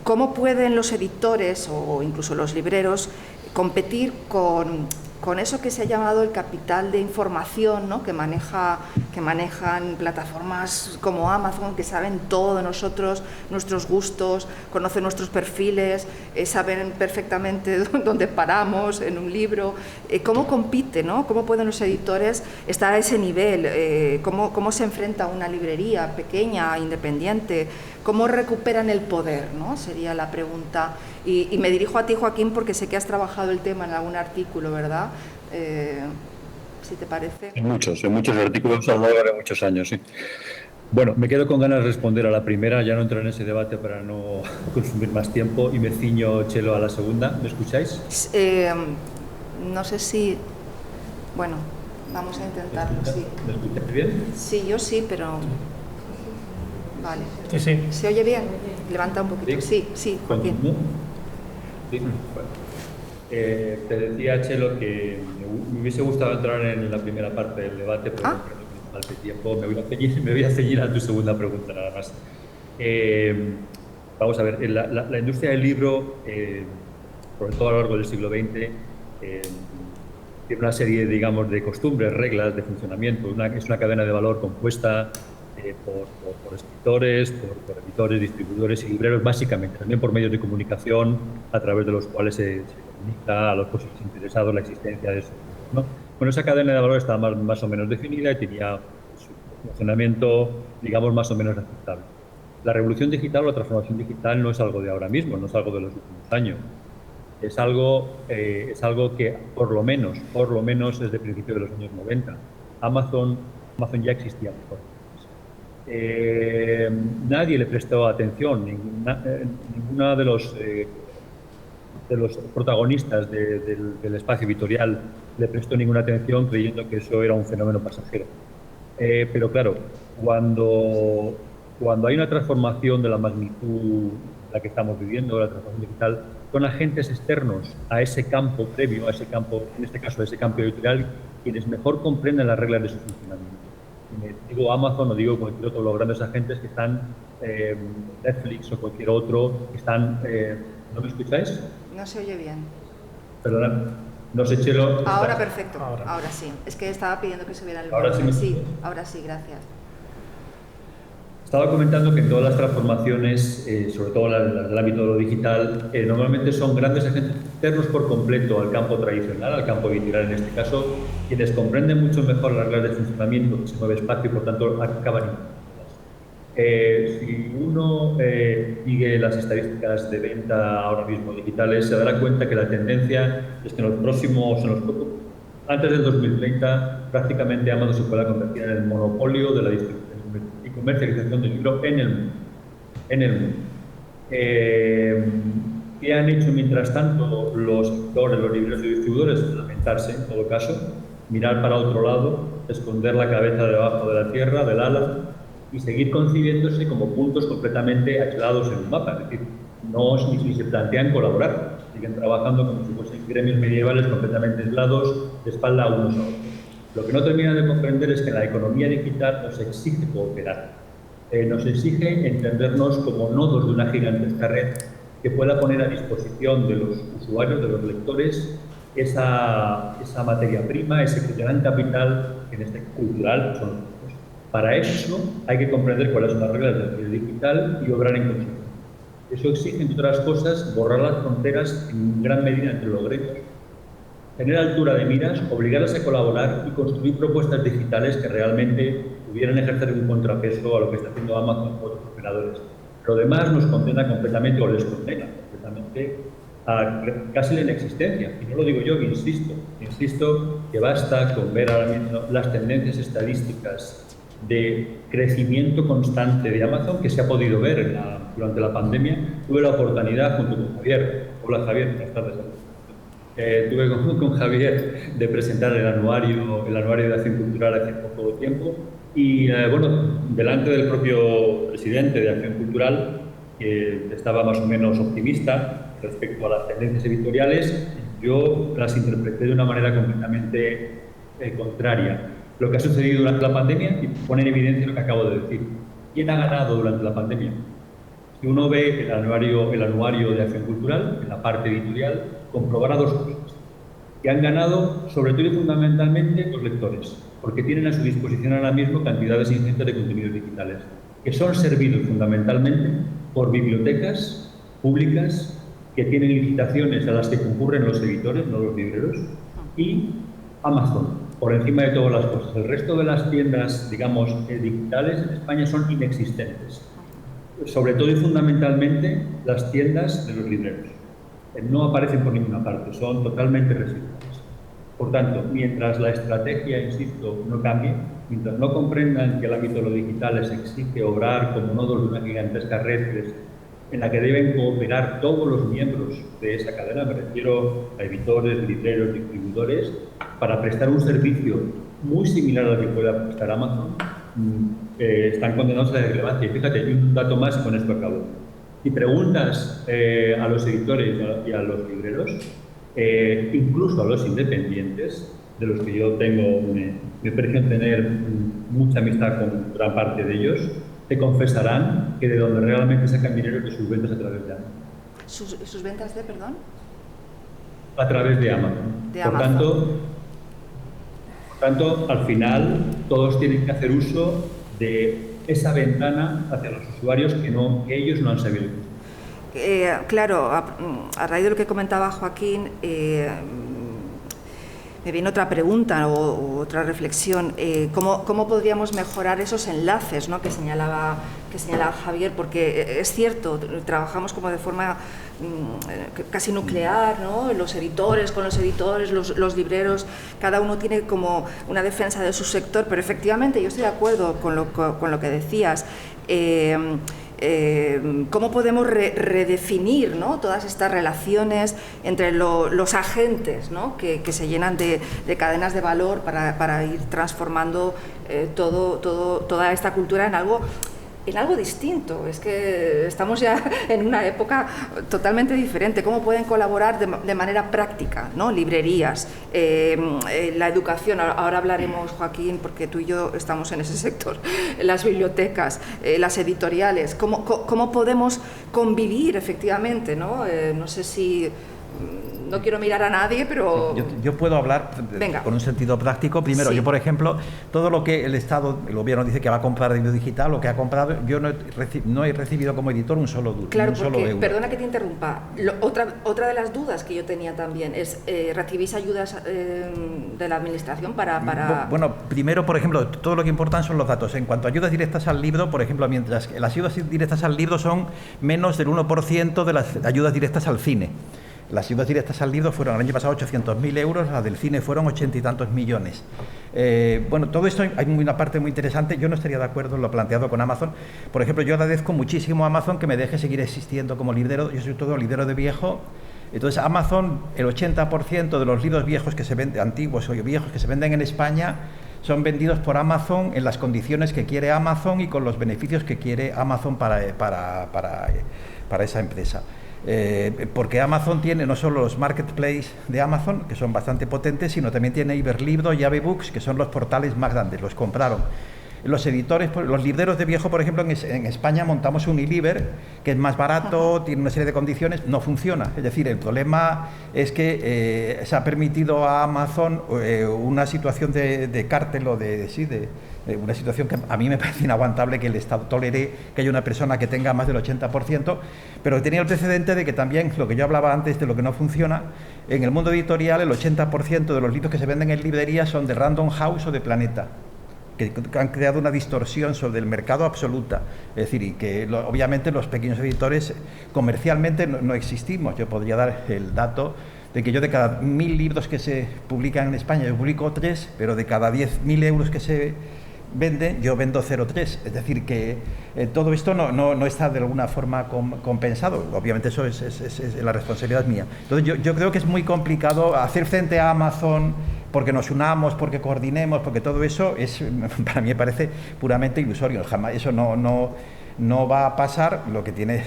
Speaker 1: ¿cómo pueden los editores o incluso los libreros competir con eso que se ha llamado el capital de información, ¿no?, que manejan plataformas como Amazon, que saben todo de nosotros, nuestros gustos, conocen nuestros perfiles, saben perfectamente dónde paramos en un libro? ¿Cómo compite, ¿no? ¿Cómo pueden los editores estar a ese nivel? ¿Cómo se enfrenta una librería pequeña, independiente? ¿Cómo recuperan el poder, ¿no?, sería la pregunta. Y me dirijo a ti, Joaquín, porque sé que has trabajado el tema en algún artículo, ¿verdad? Si te parece.
Speaker 5: En muchos artículos a lo largo de muchos años, sí. Bueno, me quedo con ganas de responder a la primera, ya no entro en ese debate para no consumir más tiempo, y me ciño, Chelo, a la segunda. ¿Me escucháis?
Speaker 1: No sé si... Bueno, vamos a intentarlo, sí.
Speaker 5: ¿Me escucháis bien?
Speaker 1: Sí, yo sí, pero... Vale.
Speaker 3: Sí.
Speaker 1: ¿Se oye bien? Levanta un poquito. Sí, Joaquín.
Speaker 5: Sí, bueno. Te decía, Chelo, que me hubiese gustado entrar en la primera parte del debate, pero no falta tiempo. Me voy a ceñir a tu segunda pregunta, nada más. Vamos a ver, la industria del libro, sobre todo a lo largo del siglo XX, tiene una serie, digamos, de costumbres, reglas de funcionamiento. Es una cadena de valor compuesta por escritores, por editores, distribuidores y libreros, básicamente, también por medios de comunicación a través de los cuales se comunica a los posibles interesados la existencia de eso, ¿no? Bueno, esa cadena de valor estaba más o menos definida y tenía su funcionamiento, digamos, más o menos aceptable. La revolución digital o la transformación digital no es algo de ahora mismo, no es algo de los últimos años. Es algo que por lo menos desde principios de los años 90. Amazon ya existía mejor. Nadie le prestó atención, ninguna de los protagonistas del espacio editorial le prestó ninguna atención, creyendo que eso era un fenómeno pasajero. Pero claro, cuando hay una transformación de la magnitud de la que estamos viviendo, la transformación digital, son agentes externos a ese campo previo, a ese campo, en este caso a ese campo editorial, quienes mejor comprenden las reglas de su funcionamiento. Digo Amazon o digo cualquier otro de los grandes agentes que están, Netflix o cualquier otro, que están... ¿No me escucháis?
Speaker 1: No se oye bien.
Speaker 5: Perdona, no sé, Chelo.
Speaker 1: Ahora perfecto, ahora sí. Es que estaba pidiendo que subiera el
Speaker 5: Ahora
Speaker 1: volumen.
Speaker 5: sí.
Speaker 1: Sí, ahora sí, gracias.
Speaker 5: Estaba comentando que en todas las transformaciones, sobre todo las del ámbito de lo digital, normalmente son grandes agentes externos por completo al campo tradicional, al campo editorial en este caso, quienes comprenden mucho mejor las reglas de funcionamiento, que se mueve espacio y por tanto acaban si uno sigue las estadísticas de venta ahora mismo digitales, se dará cuenta que la tendencia es que en los próximos, antes del 2030, prácticamente Amazon se pueda convertir en el monopolio de la distribución y comercialización del libro en el mundo. ¿Qué han hecho mientras tanto los editores, los libreros y distribuidores? Lamentarse, en todo caso, mirar para otro lado, esconder la cabeza debajo de la tierra, del ala, y seguir concibiéndose como puntos completamente aislados en un mapa. Es decir, ni se plantean colaborar, siguen trabajando como si fuesen gremios medievales completamente aislados, de espalda a unos a otros. Lo que no terminan de comprender es que la economía digital nos exige cooperar, nos exige entendernos como nodos de una gigantesca red que pueda poner a disposición de los usuarios, de los lectores, esa materia prima, ese gran capital que en este cultural son nosotros. Para eso hay que comprender cuáles son las reglas del medio digital y obrar en consecuencia. Eso exige, entre otras cosas, borrar las fronteras en gran medida entre los gremios, tener altura de miras, obligarlas a colaborar y construir propuestas digitales que realmente pudieran ejercer un contrapeso a lo que está haciendo Amazon o otros operadores. Lo demás nos condena completamente, o les condena completamente, a casi la inexistencia. Y no lo digo yo, insisto que basta con ver ahora mismo las tendencias estadísticas de crecimiento constante de Amazon que se ha podido ver durante la pandemia. Tuve la oportunidad junto con Javier, hola Javier, buenas tardes. Tuve con Javier de presentar el anuario de Acción Cultural hace poco tiempo y bueno, delante del propio presidente de Acción Cultural, que estaba más o menos optimista respecto a las tendencias editoriales, yo las interpreté de una manera completamente contraria. Lo que ha sucedido durante la pandemia pone en evidencia lo que acabo de decir. ¿Quién ha ganado durante la pandemia? Si uno ve el anuario de Acción Cultural, en la parte editorial, comprobará dos cosas. Que han ganado, sobre todo y fundamentalmente, los lectores, porque tienen a su disposición ahora mismo cantidades ingentes de contenidos digitales, que son servidos fundamentalmente por bibliotecas públicas que tienen licitaciones a las que concurren los editores, no los libreros, y Amazon, por encima de todas las cosas. El resto de las tiendas, digamos, digitales en España son inexistentes. Sobre todo y fundamentalmente las tiendas de los libreros. No aparecen por ninguna parte, son totalmente residuales. Por tanto, mientras la estrategia, insisto, no cambie, mientras no comprendan que el ámbito de lo digital les exige obrar como nodos de una gigantesca red en la que deben cooperar todos los miembros de esa cadena, me refiero a editores, libreros, distribuidores, para prestar un servicio muy similar al que pueda prestar Amazon, están condenados a la irrelevancia. Y fíjate, hay un dato más y con esto acabo. Si preguntas a los editores y a los libreros, incluso a los independientes, de los que yo tengo, me parece tener mucha amistad con gran parte de ellos, te confesarán que de donde realmente sacan dinero es de sus ventas a través de Amazon.
Speaker 1: ¿Sus ventas de, perdón?
Speaker 5: A través de Amazon. Por tanto, al final, todos tienen que hacer uso de esa ventana hacia los usuarios que ellos no han sabido.
Speaker 1: Claro, a raíz de lo que comentaba Joaquín, me viene otra pregunta o otra reflexión. ¿Cómo podríamos mejorar esos enlaces, ¿no?, que señalaba Javier? Porque es cierto, trabajamos como de forma casi nuclear, ¿no? Los editores con los editores, los libreros, cada uno tiene como una defensa de su sector, pero efectivamente yo estoy de acuerdo con lo que decías. ¿Cómo podemos redefinir, ¿no?, todas estas relaciones entre los agentes, ¿no?, que se llenan de cadenas de valor para ir transformando toda esta cultura en algo en algo distinto. Es que estamos ya en una época totalmente diferente. ¿Cómo pueden colaborar de manera práctica, ¿no? Librerías, la educación, ahora hablaremos, Joaquín, porque tú y yo estamos en ese sector, las bibliotecas, las editoriales, ¿cómo podemos convivir efectivamente, ¿no? No sé si... No quiero mirar a nadie, pero...
Speaker 4: Yo puedo hablar con un sentido práctico. Primero, yo, por ejemplo, todo lo que el Estado, el Gobierno dice que va a comprar de libro digital, lo que ha comprado, yo no he recibido como editor un solo euro.
Speaker 1: Claro, porque, perdona que te interrumpa, otra de las dudas que yo tenía también es, ¿recibís ayudas de la Administración para...?
Speaker 4: Bueno, primero, por ejemplo, todo lo que importan son los datos. En cuanto a ayudas directas al libro, por ejemplo, mientras que las ayudas directas al libro son menos del 1% de las ayudas directas al cine. Las ayudas directas al libro fueron el año pasado 800.000 euros, las del cine fueron 80 y tantos millones. Bueno, todo esto hay una parte muy interesante. Yo no estaría de acuerdo en lo planteado con Amazon. Por ejemplo, yo agradezco muchísimo a Amazon que me deje seguir existiendo como librero. Yo soy todo librero de viejo. Entonces, Amazon, el 80% de los libros viejos que se venden, antiguos o viejos que se venden en España, son vendidos por Amazon en las condiciones que quiere Amazon y con los beneficios que quiere Amazon para esa empresa. Porque Amazon tiene no solo los marketplaces de Amazon, que son bastante potentes, sino también tiene Iberlibro y AbeBooks, que son los portales más grandes, los compraron. Los editores, los libreros de viejo, por ejemplo, en España montamos un eLiber, que es más barato, tiene una serie de condiciones, no funciona. Es decir, el problema es que se ha permitido a Amazon una situación de cártel o una situación que a mí me parece inaguantable, que el Estado tolere que haya una persona que tenga más del 80%, pero que tenía el precedente de que también, lo que yo hablaba antes de lo que no funciona, en el mundo editorial el 80% de los libros que se venden en librerías son de Random House o de Planeta, que han creado una distorsión sobre el mercado absoluta. Es decir, y que obviamente los pequeños editores comercialmente no existimos. Yo podría dar el dato de que yo de cada 1.000 libros que se publican en España, yo publico 3, pero de cada 10.000 euros que se venden, yo vendo 0,3. Es decir, que todo esto no está de alguna forma compensado. Obviamente eso es la responsabilidad mía. Entonces yo creo que es muy complicado hacer frente a Amazon porque nos unamos, porque coordinemos, porque todo eso para mí me parece puramente ilusorio. Jamás, eso no va a pasar. Lo que tiene...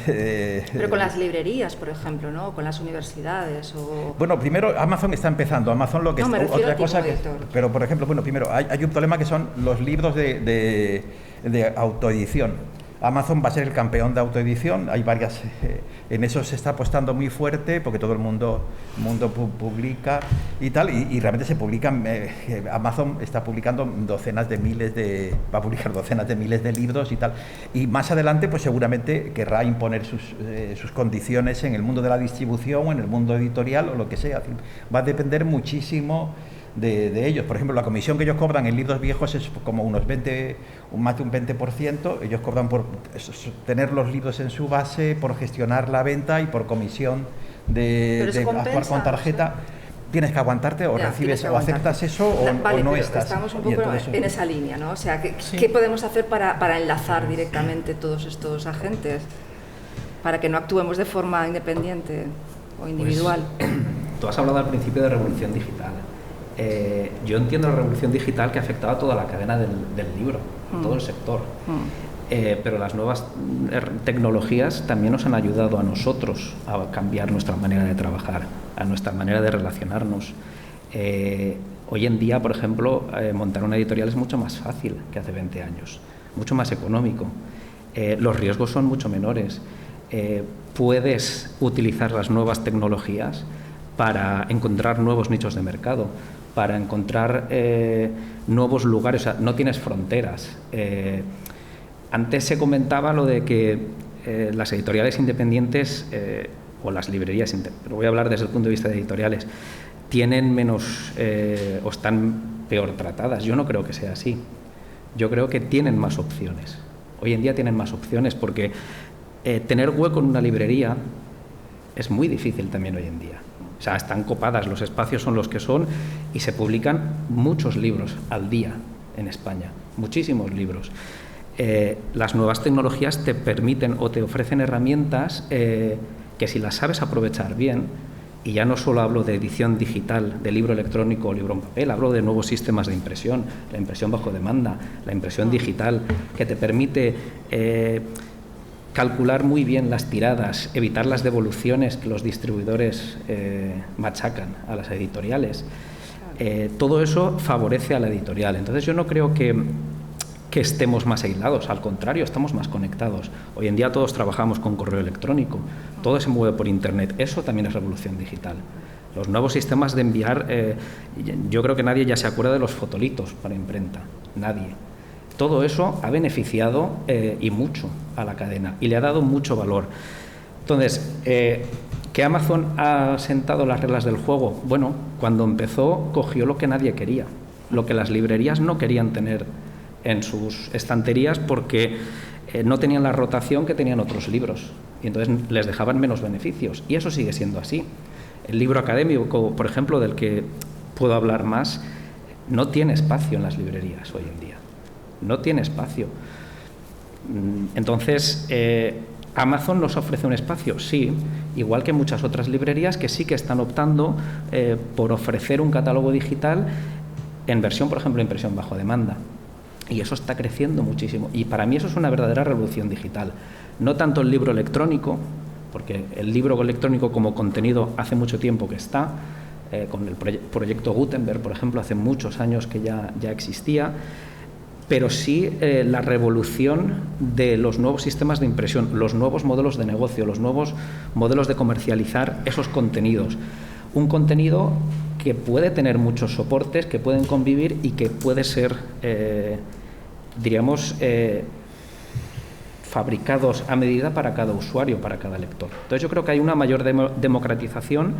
Speaker 1: Pero con las librerías, por ejemplo, ¿no? Con las universidades o...
Speaker 4: Bueno, primero Amazon está empezando. Amazon lo que
Speaker 1: no, me refiero
Speaker 4: otra cosa que... Pero, por ejemplo, bueno, primero hay un problema que son los libros de autoedición. Amazon va a ser el campeón de autoedición. Hay varias... en eso se está apostando muy fuerte porque todo el mundo publica y tal, y realmente se publican... Amazon está publicando va a publicar docenas de miles de libros y tal. Y más adelante, pues seguramente querrá imponer sus condiciones en el mundo de la distribución o en el mundo editorial o lo que sea. Va a depender muchísimo de ellos. Por ejemplo, la comisión que ellos cobran en libros viejos es como más de un 20%. Ellos cobran por tener los libros en su base, por gestionar la venta y por comisión de actuar con tarjeta. Tienes que aguantarte o recibes o aceptas eso o no estás.
Speaker 1: Estamos un poco en esa línea, ¿no? O sea, ¿qué podemos hacer para enlazar directamente todos estos agentes? Para que no actuemos de forma independiente o individual.
Speaker 6: Pues, tú has hablado al principio de revolución digital. Yo entiendo la revolución digital que ha afectado a toda la cadena del libro, a todo el sector. Pero las nuevas tecnologías también nos han ayudado a nosotros a cambiar nuestra manera de trabajar, a nuestra manera de relacionarnos. Hoy en día, por ejemplo, montar una editorial es mucho más fácil que hace 20 años, mucho más económico. Los riesgos son mucho menores. Puedes utilizar las nuevas tecnologías para encontrar nuevos nichos de mercado, para encontrar nuevos lugares. O sea, no tienes fronteras. Antes se comentaba lo de que las editoriales independientes o las librerías, pero voy a hablar desde el punto de vista de editoriales, tienen menos o están peor tratadas. Yo no creo que sea así. Yo creo que tienen más opciones. Hoy en día tienen más opciones porque tener hueco en una librería es muy difícil también hoy en día. O sea, están copadas, los espacios son los que son y se publican muchos libros al día en España, muchísimos libros. Las nuevas tecnologías te permiten o te ofrecen herramientas que si las sabes aprovechar bien Y ya no solo hablo de edición digital, de libro electrónico o libro en papel, hablo de nuevos sistemas de impresión, la impresión bajo demanda, la impresión digital, que te permite calcular muy bien las tiradas, evitar las devoluciones que los distribuidores machacan a las editoriales. Todo eso favorece a la editorial. Entonces yo no creo que estemos más aislados, al contrario, estamos más conectados. Hoy en día todos trabajamos con correo electrónico, todo se mueve por Internet, eso también es revolución digital. Los nuevos sistemas de enviar, yo creo que nadie ya se acuerda de los fotolitos para imprenta, nadie. Todo eso ha beneficiado y mucho a la cadena y le ha dado mucho valor. Entonces, ¿que Amazon ha sentado las reglas del juego? Bueno, cuando empezó cogió lo que nadie quería, lo que las librerías no querían tener en sus estanterías porque no tenían la rotación que tenían otros libros y entonces les dejaban menos beneficios, y eso sigue siendo así. El libro académico, por ejemplo, del que puedo hablar más, no tiene espacio en las librerías hoy en día, no tiene espacio. Entonces, ¿Amazon nos ofrece un espacio? Sí, igual que muchas otras librerías que sí que están optando por ofrecer un catálogo digital en versión, por ejemplo, impresión bajo demanda. Y eso está creciendo muchísimo. Y para mí eso es una verdadera revolución digital. No tanto el libro electrónico, porque el libro electrónico como contenido hace mucho tiempo que está, con el proyecto Gutenberg, por ejemplo, hace muchos años que ya existía, pero sí la revolución de los nuevos sistemas de impresión, los nuevos modelos de negocio, los nuevos modelos de comercializar esos contenidos. Un contenido que puede tener muchos soportes, que pueden convivir y que puede ser, diríamos, fabricados a medida para cada usuario, para cada lector. Entonces yo creo que hay una mayor democratización,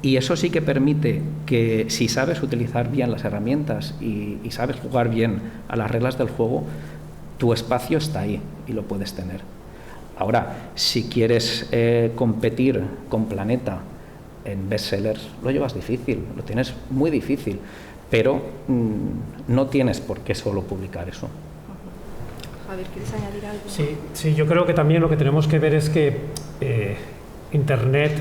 Speaker 6: y eso sí que permite que, si sabes utilizar bien las herramientas y sabes jugar bien a las reglas del juego, tu espacio está ahí y lo puedes tener. Ahora, si quieres competir con Planeta en bestsellers, lo llevas difícil, lo tienes muy difícil, pero no tienes por qué solo publicar eso.
Speaker 1: Javier, ¿quieres añadir algo?
Speaker 3: Sí, yo creo que también lo que tenemos que ver es que Internet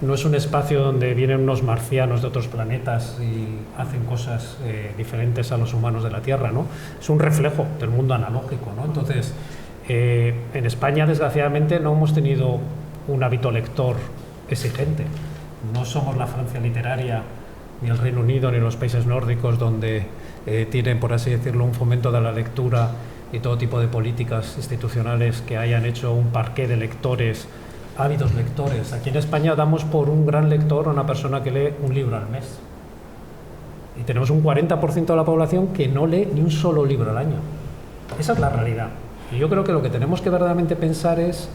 Speaker 3: no es un espacio donde vienen unos marcianos de otros planetas y hacen cosas diferentes a los humanos de la Tierra, ¿no? Es un reflejo del mundo analógico, ¿no? Entonces, en España, desgraciadamente, no hemos tenido un hábito lector exigente. No somos la Francia literaria, ni el Reino Unido, ni los países nórdicos, donde tienen, por así decirlo, un fomento de la lectura y todo tipo de políticas institucionales que hayan hecho un parqué de lectores, ávidos lectores. Aquí en España damos por un gran lector a una persona que lee un libro al mes. Y tenemos un 40% de la población que no lee ni un solo libro al año. Esa es la realidad. Y yo creo que lo que tenemos que verdaderamente pensar es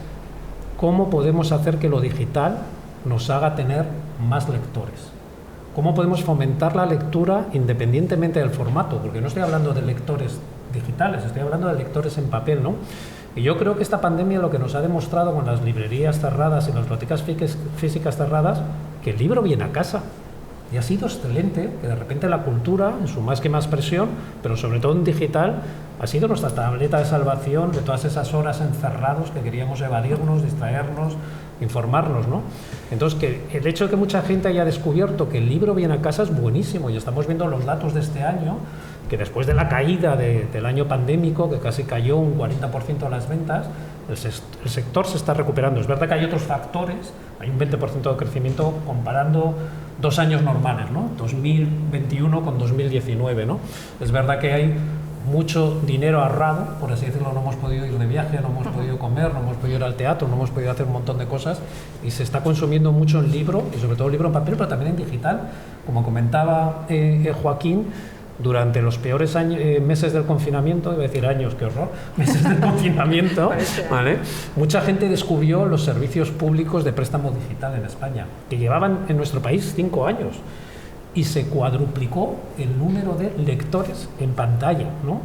Speaker 3: cómo podemos hacer que lo digital nos haga tener más lectores. ¿Cómo podemos fomentar la lectura independientemente del formato? Porque no estoy hablando de lectores digitales, estoy hablando de lectores en papel, ¿no? Y yo creo que esta pandemia lo que nos ha demostrado con las librerías cerradas y las bibliotecas físicas cerradas, que el libro viene a casa. Y ha sido excelente que de repente la cultura, en su máxima expresión, pero sobre todo en digital, ha sido nuestra tableta de salvación de todas esas horas encerrados que queríamos evadirnos, distraernos, informarnos, ¿no? Entonces, que el hecho de que mucha gente haya descubierto que el libro viene a casa es buenísimo, y estamos viendo los datos de este año, que después de la caída del año pandémico, que casi cayó un 40% de las ventas, el sector se está recuperando. Es verdad que hay otros factores, hay un 20% de crecimiento comparando 2 años normales, ¿no? 2021 con 2019, ¿no? Es verdad que hay mucho dinero ahorrado, por así decirlo, no hemos podido ir de viaje, no hemos podido comer, no hemos podido ir al teatro, no hemos podido hacer un montón de cosas, y se está consumiendo mucho en libro, y sobre todo libro en papel, pero también en digital. Como comentaba Joaquín, durante los peores meses del confinamiento, iba a decir años, qué horror, meses del confinamiento, ¿vale? Mucha gente descubrió los servicios públicos de préstamo digital en España, que llevaban en nuestro país 5 años, y se cuadruplicó el número de lectores en pantalla, ¿no?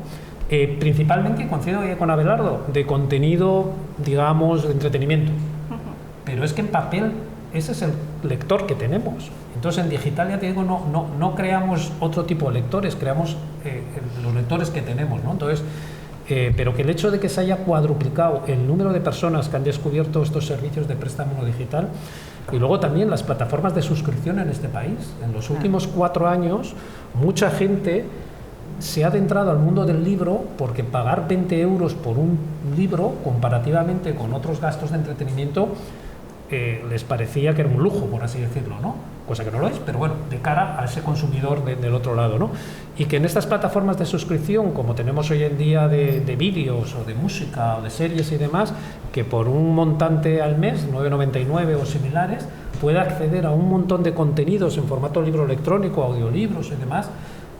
Speaker 3: Principalmente, coincido con Abelardo, de contenido, digamos, de entretenimiento. Pero es que en papel ese es el lector que tenemos. Entonces en digital, ya te digo, no creamos otro tipo de lectores, creamos los lectores que tenemos, ¿no? Entonces pero que el hecho de que se haya cuadruplicado el número de personas que han descubierto estos servicios de préstamo digital, y luego también las plataformas de suscripción en este país. En los últimos 4 años, mucha gente se ha adentrado al mundo del libro porque pagar 20 euros por un libro, comparativamente con otros gastos de entretenimiento, les parecía que era un lujo, por así decirlo, ¿no? Cosa que no lo es, pero bueno, de cara a ese consumidor del otro lado, ¿no? Y que en estas plataformas de suscripción, como tenemos hoy en día de vídeos o de música o de series y demás, que por un montante al mes, 9,99 o similares, pueda acceder a un montón de contenidos en formato libro electrónico, audiolibros y demás,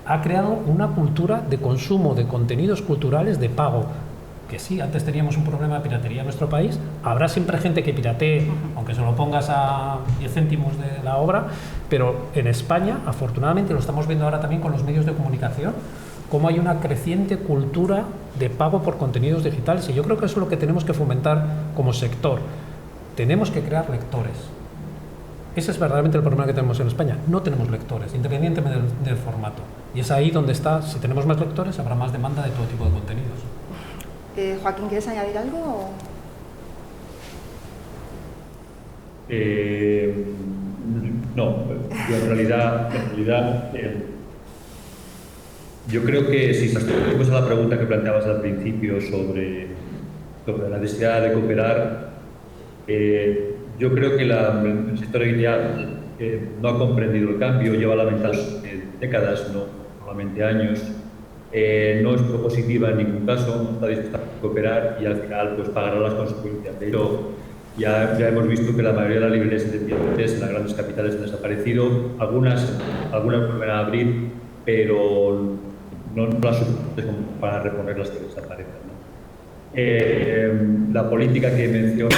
Speaker 3: ha creado una cultura de consumo de contenidos culturales de pago. Que sí, antes teníamos un problema de piratería en nuestro país, habrá siempre gente que piratee, aunque se lo pongas a 10 céntimos de la obra, pero en España, afortunadamente, lo estamos viendo ahora también con los medios de comunicación, cómo hay una creciente cultura de pago por contenidos digitales, y yo creo que eso es lo que tenemos que fomentar como sector. Tenemos que crear lectores. Ese es verdaderamente el problema que tenemos en España. No tenemos lectores, independientemente del formato. Y es ahí donde está, si tenemos más lectores, habrá más demanda de todo tipo de contenidos.
Speaker 1: Joaquín, ¿quieres añadir algo?
Speaker 5: No, yo en realidad yo creo que si respondemos a la pregunta que planteabas al principio sobre la necesidad de cooperar, yo creo que el sector editorial no ha comprendido el cambio, lleva lamentando décadas, no solamente años. No es propositiva en ningún caso, no está dispuesta a cooperar y al final pues pagará las consecuencias. De hecho, ya hemos visto que la mayoría de las librerías independientes en las grandes capitales han desaparecido, algunas vuelven a abrir, pero no las suficientes como para reponer las que desaparecen, ¿no? La política que menciona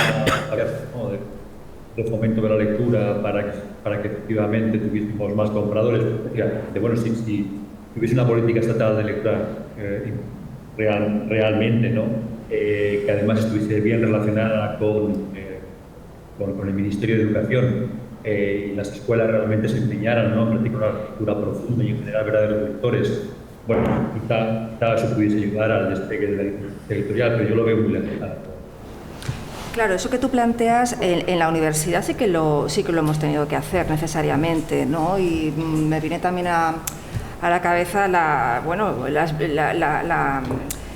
Speaker 5: de fomento de la lectura para que efectivamente tuviésemos más compradores, bueno, si hubiese una política estatal de lectura realmente, ¿no? Que además estuviese bien relacionada con el Ministerio de Educación y las escuelas realmente se empeñaran, ¿no?, en practicar una lectura profunda y en generar verdaderos lectores. Bueno, quizá eso pudiese ayudar al despegue de la editorial, pero yo lo veo muy lejano.
Speaker 1: Claro, eso que tú planteas en la universidad sí que lo hemos tenido que hacer necesariamente, ¿no? Y me viene también a la cabeza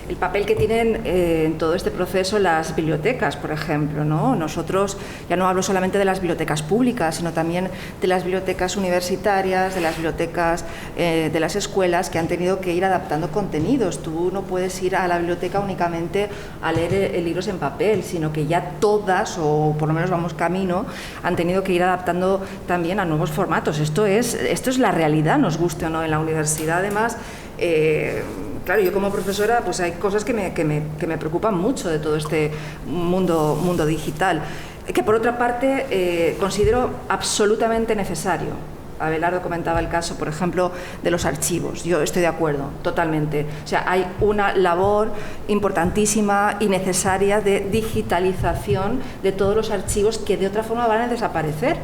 Speaker 1: el papel que tienen en todo este proceso las bibliotecas, por ejemplo, ¿no? Nosotros, ya no hablo solamente de las bibliotecas públicas, sino también de las bibliotecas universitarias, de las bibliotecas de las escuelas que han tenido que ir adaptando contenidos. Tú no puedes ir a la biblioteca únicamente a leer libros en papel, sino que ya todas, o por lo menos vamos camino, han tenido que ir adaptando también a nuevos formatos. Esto es la realidad, nos guste o no. En la universidad, además, claro, yo como profesora, pues hay cosas que me preocupan mucho de todo este mundo digital, que por otra parte considero absolutamente necesario. Abelardo comentaba el caso, por ejemplo, de los archivos. Yo estoy de acuerdo, totalmente. O sea, hay una labor importantísima y necesaria de digitalización de todos los archivos que de otra forma van a desaparecer.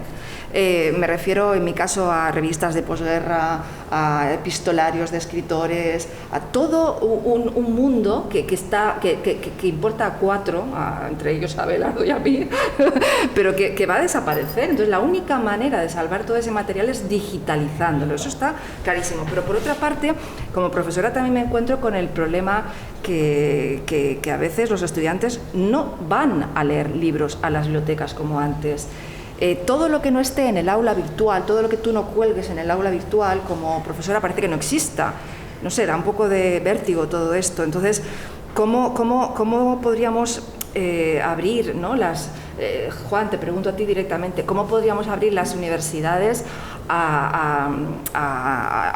Speaker 1: Me refiero, en mi caso, a revistas de posguerra, a epistolarios de escritores, a todo un mundo que importa a 4, entre ellos a Abelardo y a mí, pero que va a desaparecer. Entonces, la única manera de salvar todo ese material es digitalizándolo. Eso está clarísimo. Pero, por otra parte, como profesora también me encuentro con el problema que a veces los estudiantes no van a leer libros a las bibliotecas como antes. Todo lo que no esté en el aula virtual, todo lo que tú no cuelgues en el aula virtual, como profesora parece que no exista. No sé, da un poco de vértigo todo esto. Entonces, ¿cómo podríamos abrir, ¿no? Juan, te pregunto a ti directamente, ¿cómo podríamos abrir las universidades a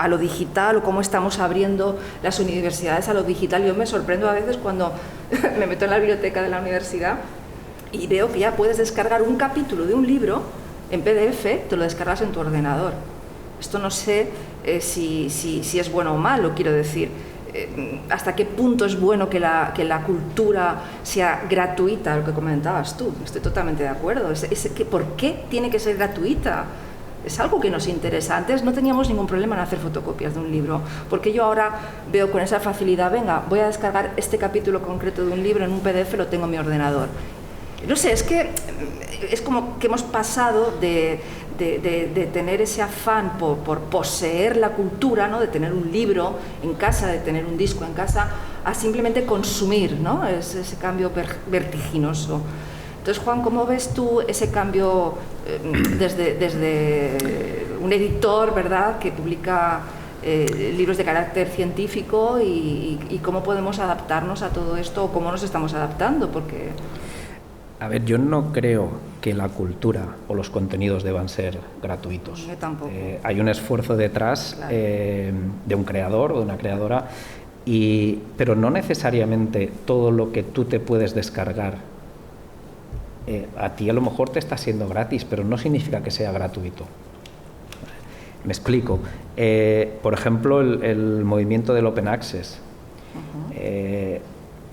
Speaker 1: lo digital, o cómo estamos abriendo las universidades a lo digital? Yo me sorprendo a veces cuando me meto en la biblioteca de la universidad y veo que ya puedes descargar un capítulo de un libro en PDF, te lo descargas en tu ordenador. Esto no sé si es bueno o malo, quiero decir. ¿Hasta qué punto es bueno que la cultura sea gratuita? Lo que comentabas tú, estoy totalmente de acuerdo. ¿Por qué tiene que ser gratuita? es algo que nos interesa. Antes no teníamos ningún problema en hacer fotocopias de un libro, porque yo ahora veo con esa facilidad, venga, voy a descargar este capítulo concreto de un libro en un PDF, lo tengo en mi ordenador. No sé, es que es como que hemos pasado de tener ese afán por poseer la cultura, ¿no? De tener un libro en casa, de tener un disco en casa, a simplemente consumir, ¿no? Es ese cambio vertiginoso. Entonces, Juan, ¿cómo ves tú ese cambio desde un editor, ¿verdad?, que publica libros de carácter científico y cómo podemos adaptarnos a todo esto o cómo nos estamos adaptando? Porque...
Speaker 6: A ver, yo no creo que la cultura o los contenidos deban ser gratuitos.
Speaker 1: Yo tampoco.
Speaker 6: Hay un esfuerzo detrás,
Speaker 1: claro,
Speaker 6: de un creador o de una creadora, pero no necesariamente todo lo que tú te puedes descargar a ti a lo mejor te está siendo gratis, pero no significa que sea gratuito. Me explico. Por ejemplo, el movimiento del Open Access.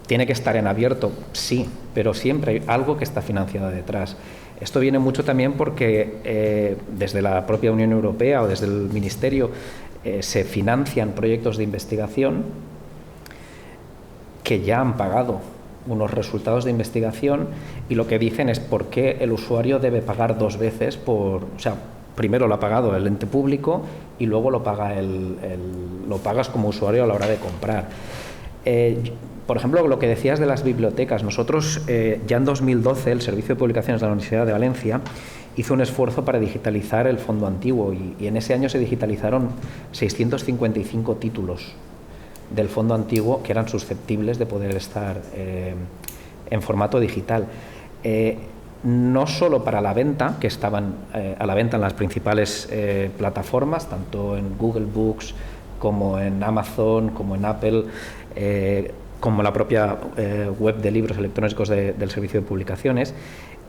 Speaker 6: ¿Tiene que estar en abierto? Sí, pero siempre hay algo que está financiado detrás. Esto viene mucho también porque desde la propia Unión Europea o desde el Ministerio se financian proyectos de investigación que ya han pagado unos resultados de investigación y lo que dicen es por qué el usuario debe pagar dos veces o sea, primero lo ha pagado el ente público y luego lo pagas como usuario a la hora de comprar. Por ejemplo, lo que decías de las bibliotecas, nosotros ya en 2012 el Servicio de Publicaciones de la Universidad de Valencia hizo un esfuerzo para digitalizar el fondo antiguo y en ese año se digitalizaron 655 títulos del fondo antiguo que eran susceptibles de poder estar en formato digital. No solo para la venta, que estaban a la venta en las principales plataformas, tanto en Google Books como en Amazon, como en Apple, como la propia web de libros electrónicos del Servicio de Publicaciones,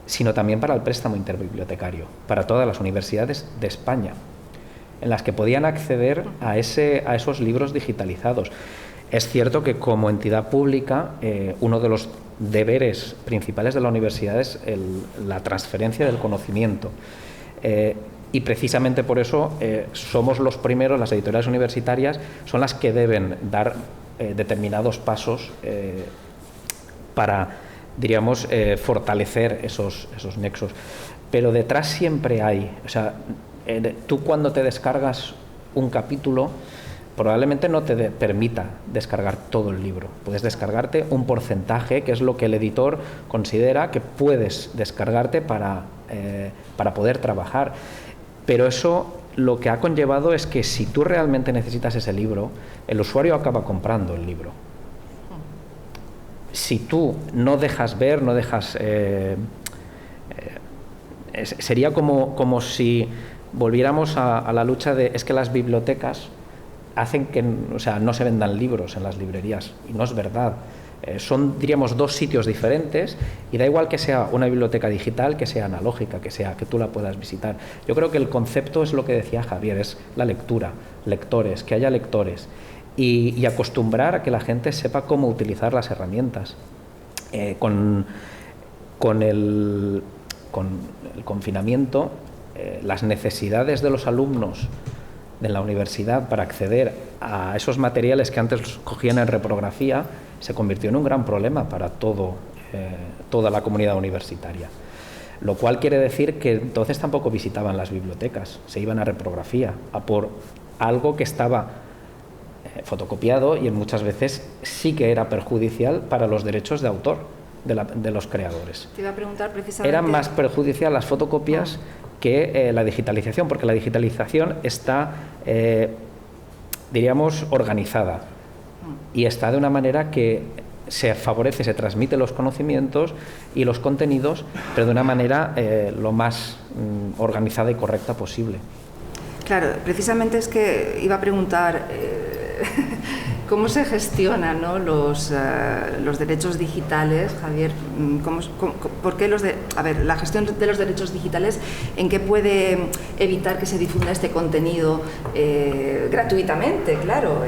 Speaker 6: sino también para el préstamo interbibliotecario, para todas las universidades de España, en las que podían acceder a esos libros digitalizados. Es cierto que como entidad pública, uno de los deberes principales de la universidad es la transferencia del conocimiento. Y precisamente por eso somos los primeros, las editoriales universitarias son las que deben dar determinados pasos para, diríamos, fortalecer esos nexos. Pero detrás siempre hay, o sea, tú cuando te descargas un capítulo probablemente no te permita descargar todo el libro. Puedes descargarte un porcentaje, que es lo que el editor considera que puedes descargarte para poder trabajar. Pero eso lo que ha conllevado es que si tú realmente necesitas ese libro, el usuario acaba comprando el libro. Si tú no dejas ver, no dejas... sería como si volviéramos a la lucha de... Es que las bibliotecas hacen que, o sea, no se vendan libros en las librerías, y no es verdad. Son, diríamos, dos sitios diferentes y da igual que sea una biblioteca digital, que sea analógica, que tú la puedas visitar. Yo creo que el concepto es lo que decía Javier, es la lectura, lectores, que haya lectores y acostumbrar a que la gente sepa cómo utilizar las herramientas. Con el confinamiento, las necesidades de los alumnos de la universidad para acceder a esos materiales que antes cogían en reprografía se convirtió en un gran problema para toda la comunidad universitaria. Lo cual quiere decir que entonces tampoco visitaban las bibliotecas, se iban a reprografía, a por algo que estaba fotocopiado y muchas veces sí que era perjudicial para los derechos de autor de los creadores.
Speaker 1: Te iba a preguntar precisamente...
Speaker 6: Eran más perjudicial las fotocopias que la digitalización, porque la digitalización está, diríamos, organizada y está de una manera que se favorece, se transmite los conocimientos y los contenidos, pero de una manera lo más organizada y correcta posible.
Speaker 1: Claro, precisamente es que iba a preguntar cómo se gestionan, ¿no?, los derechos digitales, Javier. ¿Por qué la gestión de los derechos digitales, en qué puede evitar que se difunda este contenido gratuitamente? Claro,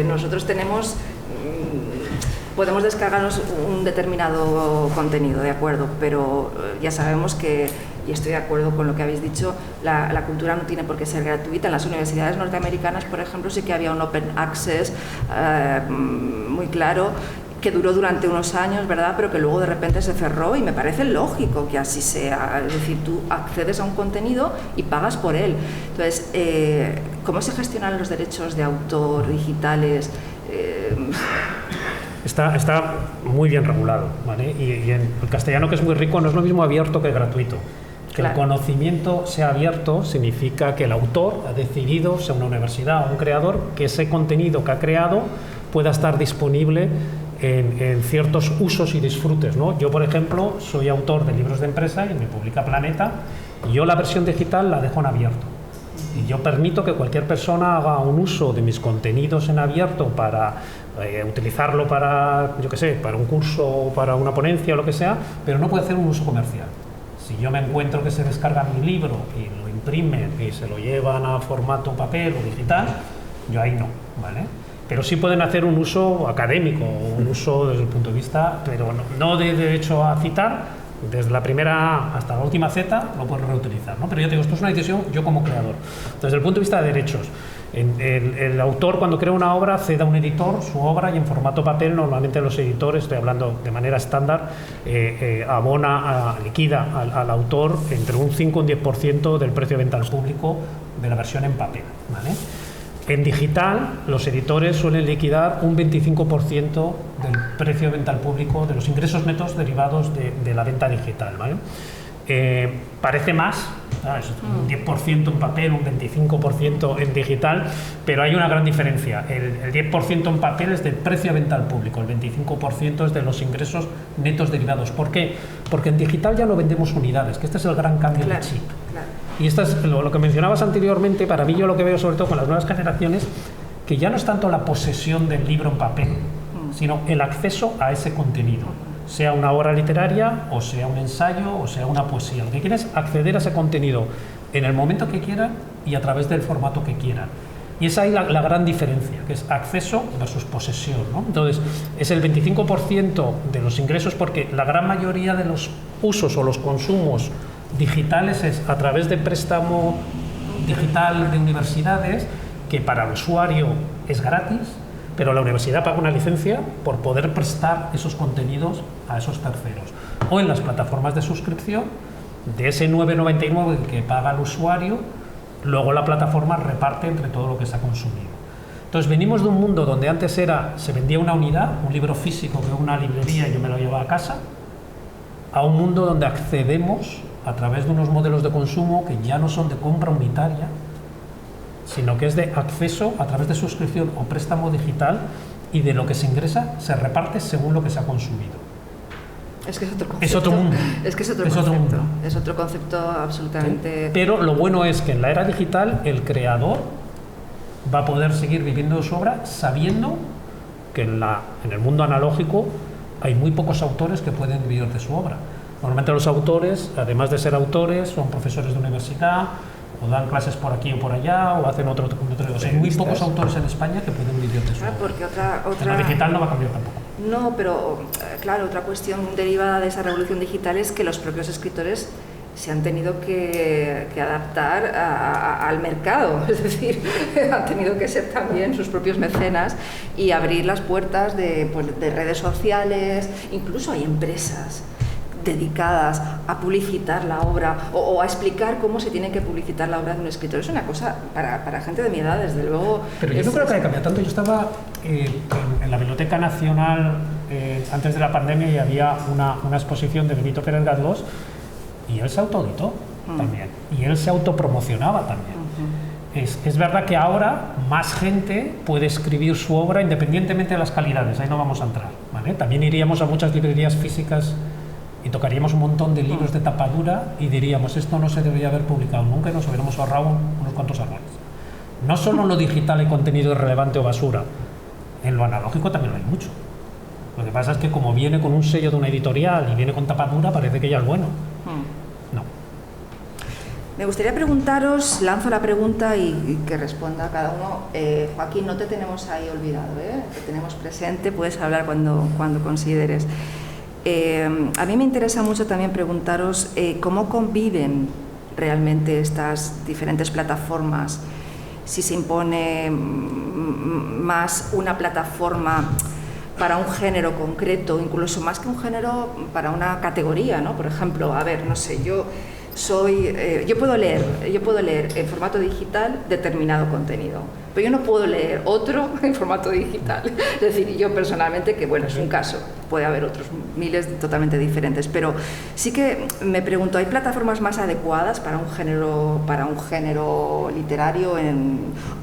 Speaker 1: nosotros podemos descargarnos un determinado contenido, de acuerdo, pero ya sabemos que y estoy de acuerdo con lo que habéis dicho, la cultura no tiene por qué ser gratuita. En las universidades norteamericanas, por ejemplo, sí que había un open access muy claro, que duró durante unos años, ¿verdad?, pero que luego de repente se cerró, y me parece lógico que así sea. Es decir, tú accedes a un contenido y pagas por él. Entonces, ¿cómo se gestionan los derechos de autor digitales?
Speaker 3: Está muy bien regulado, ¿vale? Y en el castellano, que es muy rico, no es lo mismo abierto que gratuito. Que el conocimiento sea abierto significa que el autor ha decidido, sea una universidad o un creador, que ese contenido que ha creado pueda estar disponible en ciertos usos y disfrutes, ¿no? Yo, por ejemplo, soy autor de libros de empresa y me publica Planeta, y yo la versión digital la dejo en abierto. Y yo permito que cualquier persona haga un uso de mis contenidos en abierto para utilizarlo para, yo qué sé, para un curso, para una ponencia o lo que sea, pero no puede hacer un uso comercial. Si yo me encuentro que se descarga mi libro y lo imprimen y se lo llevan a formato papel o digital, yo ahí no, ¿vale? Pero sí pueden hacer un uso académico, un uso desde el punto de vista, pero no de derecho a citar, desde la primera A hasta la última Z lo puedo reutilizar, ¿no? Pero ya te digo, esto es una decisión yo como creador. Desde el punto de vista de derechos, el autor, cuando crea una obra, cede a un editor su obra, y en formato papel normalmente los editores, estoy hablando de manera estándar, liquida al autor entre un 5 y un 10% del precio de venta al público de la versión en papel, ¿vale? En digital, los editores suelen liquidar un 25% del precio de venta al público, de los ingresos netos derivados de la venta digital, ¿vale? Parece más, ¿sabes? Un 10% en papel, un 25% en digital, pero hay una gran diferencia. El 10% en papel es del precio de venta al público, el 25% es de los ingresos netos derivados. ¿Por qué? Porque en digital ya no vendemos unidades, que este es el gran cambio de chip. Y esto es lo que mencionabas anteriormente. Para mí, yo lo que veo sobre todo con las nuevas generaciones, que ya no es tanto la posesión del libro en papel, sino el acceso a ese contenido, sea una obra literaria, o sea un ensayo, o sea una poesía. Lo que quieren es acceder a ese contenido en el momento que quieran y a través del formato que quieran. Y es ahí la gran diferencia, que es acceso versus posesión, ¿no? Entonces, es el 25% de los ingresos, porque la gran mayoría de los usos o los consumos digitales es a través de préstamo digital de universidades, que para el usuario es gratis, pero la universidad paga una licencia por poder prestar esos contenidos a esos terceros. O en las plataformas de suscripción, de ese 9,99 que paga el usuario, luego la plataforma reparte entre todo lo que se ha consumido. Entonces, venimos de un mundo donde antes se vendía una unidad, un libro físico que una librería y yo me lo llevaba a casa, a un mundo donde accedemos a través de unos modelos de consumo que ya no son de compra unitaria, sino que es de acceso a través de suscripción o préstamo digital, y de lo que se ingresa se reparte según lo que se ha consumido.
Speaker 1: Es que es otro concepto.
Speaker 3: Es otro mundo.
Speaker 1: Es que es otro
Speaker 3: concepto.
Speaker 1: Mundo. Es otro concepto absolutamente...
Speaker 3: ¿Sí? Pero lo bueno es que en la era digital el creador va a poder seguir viviendo su obra sabiendo que en el mundo analógico hay muy pocos autores que pueden vivir de su obra. Normalmente los autores, además de ser autores, son profesores de universidad, o dan clases por aquí o por allá, o hacen otro. O sea, hay muy pocos autores en España que pueden vivir de su obra.
Speaker 1: Porque
Speaker 3: En la digital no va a cambiar tampoco.
Speaker 1: No, pero claro, otra cuestión derivada de esa revolución digital es que los propios escritores se han tenido que adaptar al mercado, es decir, han tenido que ser también sus propios mecenas y abrir las puertas de redes sociales. Incluso hay empresas dedicadas a publicitar la obra o a explicar cómo se tiene que publicitar la obra de un escritor. Es una cosa para gente de mi edad, desde luego.
Speaker 3: Pero yo no creo que haya cambiado tanto. Yo estaba en la Biblioteca Nacional antes de la pandemia, y había una exposición de Benito Pérez Galdós, y él se autoeditó también, y él se autopromocionaba también. Es verdad que ahora más gente puede escribir su obra independientemente de las calidades, ahí no vamos a entrar, ¿vale? También iríamos a muchas librerías físicas y tocaríamos un montón de libros de tapadura y diríamos, esto no se debería haber publicado nunca, y nos hubiéramos ahorrado unos cuantos errores. No solo en lo digital hay contenido irrelevante o basura, en lo analógico también lo hay mucho. Lo que pasa es que como viene con un sello de una editorial y viene con tapadura, parece que ya es bueno. No.
Speaker 1: Me gustaría preguntaros, lanzo la pregunta y que responda cada uno. Joaquín, no te tenemos ahí olvidado, ¿eh? Te tenemos presente, puedes hablar cuando consideres. A mí me interesa mucho también preguntaros cómo conviven realmente estas diferentes plataformas, si se impone más una plataforma para un género concreto, incluso más que un género, para una categoría, ¿no? Por ejemplo, a ver, no sé, yo puedo leer en formato digital determinado contenido, pero yo no puedo leer otro en formato digital. Es decir, yo personalmente, que bueno, es un caso, puede haber otros miles totalmente diferentes, pero sí que me pregunto, ¿hay plataformas más adecuadas para un género literario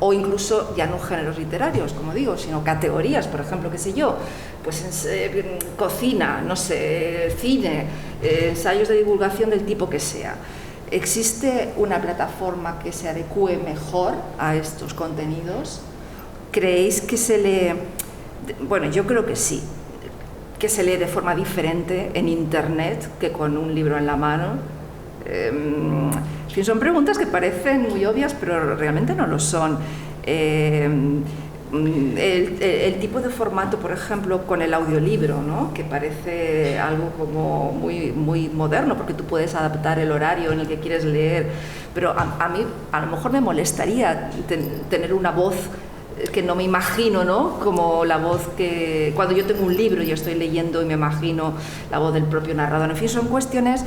Speaker 1: o incluso ya no géneros literarios, como digo, sino categorías, por ejemplo, qué sé yo, pues cocina, no sé, cine, ensayos de divulgación del tipo que sea? ¿Existe una plataforma que se adecue mejor a estos contenidos? ¿Creéis que se lee? Bueno, yo creo que sí, que se lee de forma diferente en Internet que con un libro en la mano. En fin, son preguntas que parecen muy obvias, pero realmente no lo son. El tipo de formato, por ejemplo, con el audiolibro, ¿no? Que parece algo como muy, muy moderno, porque tú puedes adaptar el horario en el que quieres leer, pero a mí a lo mejor me molestaría tener una voz que no me imagino, ¿no? Como la voz que cuando yo tengo un libro y estoy leyendo y me imagino la voz del propio narrador. En fin, son cuestiones.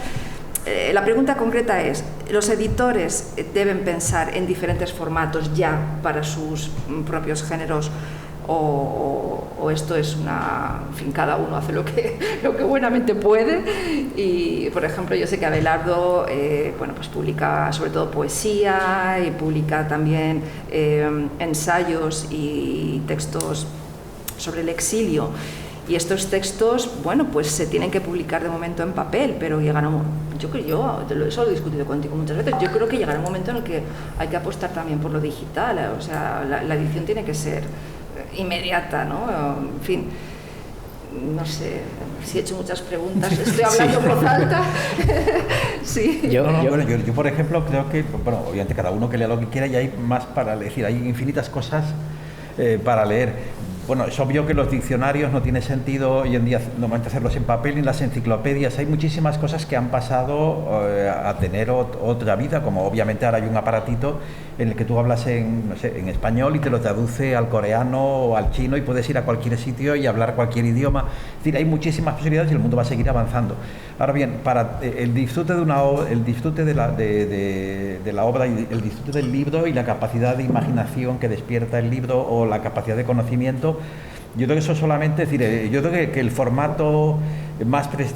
Speaker 1: La pregunta concreta es, ¿los editores deben pensar en diferentes formatos ya para sus propios géneros o esto es en fin, cada uno hace lo que buenamente puede? Y, por ejemplo, yo sé que Abelardo bueno, pues publica sobre todo poesía y publica también ensayos y textos sobre el exilio. Y estos textos, bueno, pues se tienen que publicar de momento en papel, pero llegará eso lo he discutido contigo muchas veces, yo creo que llegará un momento en el que hay que apostar también por lo digital, o sea, la edición tiene que ser inmediata, ¿no? En fin, no sé, si he hecho muchas preguntas, estoy hablando en voz alta. Sí.
Speaker 4: Yo, por ejemplo, creo que, bueno, obviamente cada uno que lea lo que quiera y hay más para decir, hay infinitas cosas para leer. Bueno, es obvio que los diccionarios no tiene sentido hoy en día normalmente hacerlos en papel, ni las enciclopedias. Hay muchísimas cosas que han pasado a tener otra vida, como obviamente ahora hay un aparatito en el que tú hablas en español y te lo traduce al coreano o al chino y puedes ir a cualquier sitio y hablar cualquier idioma. Es decir, hay muchísimas posibilidades y el mundo va a seguir avanzando. Ahora bien, para el disfrute de la obra y el disfrute del libro y la capacidad de imaginación que despierta el libro o la capacidad de conocimiento, yo creo que eso solamente, es decir, yo creo que el formato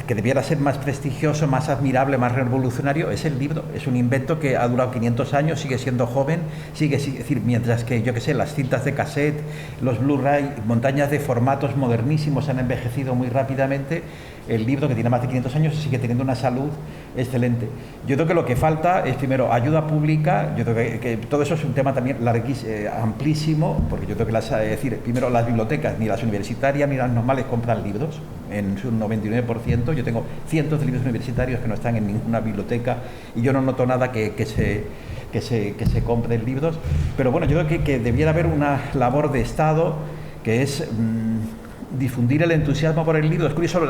Speaker 4: que debiera ser más prestigioso, más admirable, más revolucionario, es el libro. Es un invento que ha durado 500 años, sigue siendo joven, es decir, mientras que, yo qué sé, las cintas de cassette, los Blu-ray, montañas de formatos modernísimos han envejecido muy rápidamente, el libro, que tiene más de 500 años, sigue teniendo una salud excelente. Yo creo que lo que falta es, primero, ayuda pública. Yo creo que todo eso es un tema también amplísimo, porque yo creo que primero las bibliotecas, ni las universitarias ni las normales compran libros, en su 99%. Yo tengo cientos de libros universitarios que no están en ninguna biblioteca y yo no noto nada que se compren libros. Pero bueno, yo creo que debiera haber una labor de Estado que es difundir el entusiasmo por el libro. Es curioso,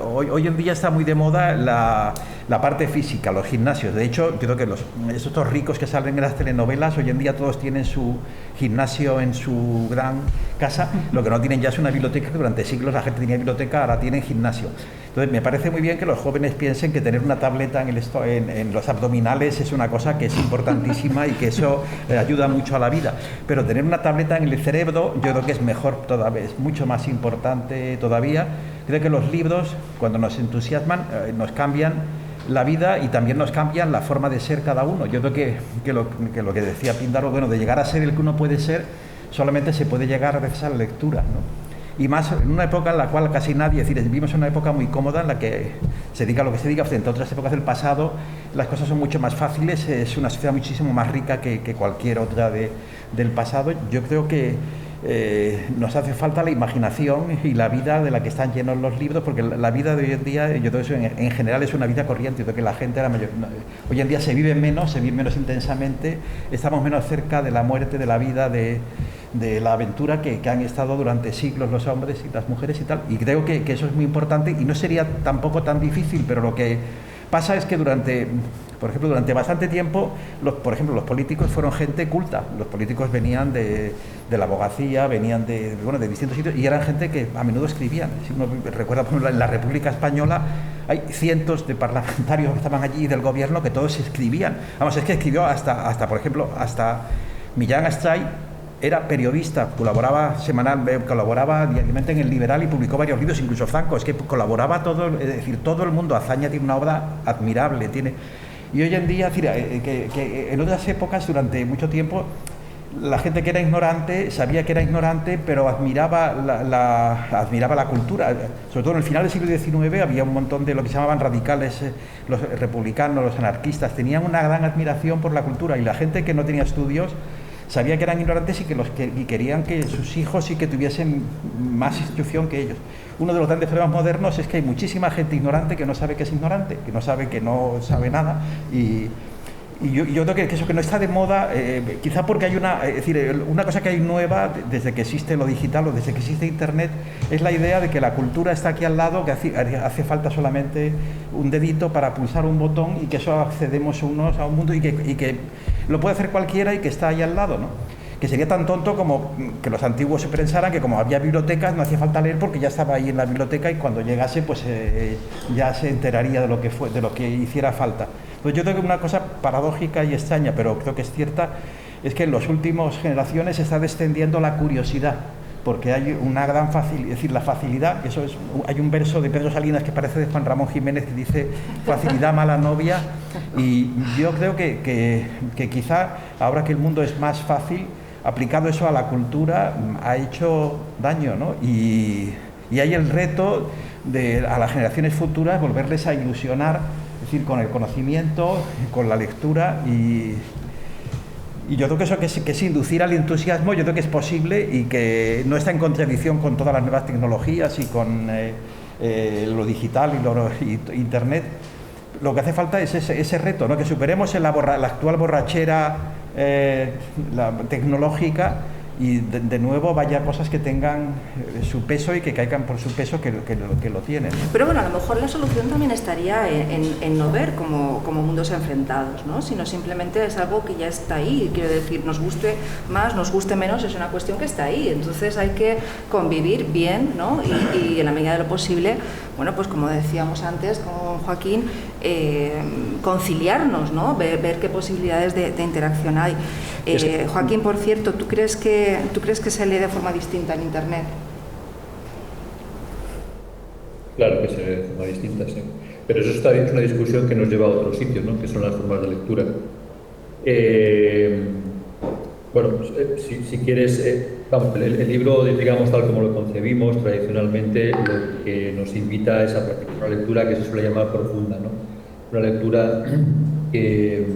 Speaker 4: hoy en día está muy de moda la parte física, los gimnasios. De hecho, yo creo que estos ricos que salen en las telenovelas, hoy en día todos tienen su gimnasio en su gran casa. Lo que no tienen ya es una biblioteca, que durante siglos la gente tenía biblioteca, ahora tienen gimnasio. Entonces, me parece muy bien que los jóvenes piensen que tener una tableta en los abdominales es una cosa que es importantísima y que eso ayuda mucho a la vida. Pero tener una tableta en el cerebro, yo creo que es mejor todavía, es mucho más importante todavía. Creo que los libros, cuando nos entusiasman, nos cambian la vida y también nos cambian la forma de ser cada uno. Yo creo que lo que decía Píndaro, bueno, de llegar a ser el que uno puede ser, solamente se puede llegar a veces a la lectura, ¿no? Y más en una época en la cual casi nadie, es decir, vivimos en una época muy cómoda en la que se diga lo que se diga, frente a otras épocas del pasado, las cosas son mucho más fáciles, es una sociedad muchísimo más rica que cualquier otra del pasado. Yo creo que nos hace falta la imaginación y la vida de la que están llenos los libros, porque la vida de hoy en día, yo creo que en general es una vida corriente. Yo creo que la gente, hoy en día se vive menos intensamente, estamos menos cerca de la muerte, de la vida, de de la aventura que han estado durante siglos los hombres y las mujeres y tal. Y creo que eso es muy importante y no sería tampoco tan difícil, pero lo que pasa es que por ejemplo, durante bastante tiempo, por ejemplo, los políticos fueron gente culta. Los políticos venían de la abogacía, venían de distintos sitios y eran gente que a menudo escribían. Si uno recuerda, por ejemplo, en la República Española hay cientos de parlamentarios que estaban allí del gobierno que todos escribían. Vamos, es que escribió hasta por ejemplo, hasta Millán Astray era periodista, colaboraba diariamente en El Liberal y publicó varios libros, incluso Franco, es que colaboraba todo el mundo. Azaña tiene una obra admirable, y hoy en día, que en otras épocas, durante mucho tiempo, la gente que era ignorante sabía que era ignorante, pero admiraba la cultura. Sobre todo en el final del siglo XIX había un montón de lo que se llamaban radicales, los republicanos, los anarquistas, tenían una gran admiración por la cultura, y la gente que no tenía estudios sabía que eran ignorantes y querían que sus hijos sí que tuviesen más instrucción que ellos. Uno de los grandes problemas modernos es que hay muchísima gente ignorante que no sabe que es ignorante, que no sabe nada, y yo creo que eso que no está de moda, quizá porque hay una cosa que hay nueva desde que existe lo digital o desde que existe Internet, es la idea de que la cultura está aquí al lado, que hace falta solamente un dedito para pulsar un botón y que eso accedemos unos a un mundo y que lo puede hacer cualquiera y que está ahí al lado, ¿no? Que sería tan tonto como que los antiguos se pensaran que como había bibliotecas no hacía falta leer porque ya estaba ahí en la biblioteca y cuando llegase pues ya se enteraría de lo que hiciera falta. Pues yo creo que una cosa paradójica y extraña, pero creo que es cierta, es que en las últimas generaciones se está descendiendo la curiosidad, porque hay una gran facilidad, es decir, la facilidad, hay un verso de Pedro Salinas que parece de Juan Ramón Jiménez que dice facilidad mala novia, y yo creo que quizá ahora que el mundo es más fácil, aplicado eso a la cultura ha hecho daño, ¿no? Y hay el reto a las generaciones futuras volverles a ilusionar, es decir, con el conocimiento, con la lectura, y yo creo que eso que es inducir al entusiasmo, yo creo que es posible y que no está en contradicción con todas las nuevas tecnologías y con lo digital y Internet. Lo que hace falta es ese reto, ¿no? Que superemos la actual borrachera tecnológica y de nuevo vaya cosas que tengan su peso y que caigan por su peso que lo tienen.
Speaker 1: Pero bueno, a lo mejor la solución también estaría en no ver como mundos enfrentados, ¿no? Sino simplemente es algo que ya está ahí. Quiero decir, nos guste más, nos guste menos, es una cuestión que está ahí. Entonces hay que convivir bien, ¿no? Y en la medida de lo posible, bueno, pues como decíamos antes con Joaquín, conciliarnos, ¿no? Ver qué posibilidades de interacción hay. Joaquín, por cierto, ¿tú crees que se lee de forma distinta en Internet?
Speaker 5: Claro que se lee de forma distinta, sí. Pero eso es una discusión que nos lleva a otros sitios, ¿no? Que son las formas de lectura. Bueno, si quieres, el libro, digamos, tal como lo concebimos, tradicionalmente, lo que nos invita es a practicar una lectura que se suele llamar profunda, ¿no? Una lectura que,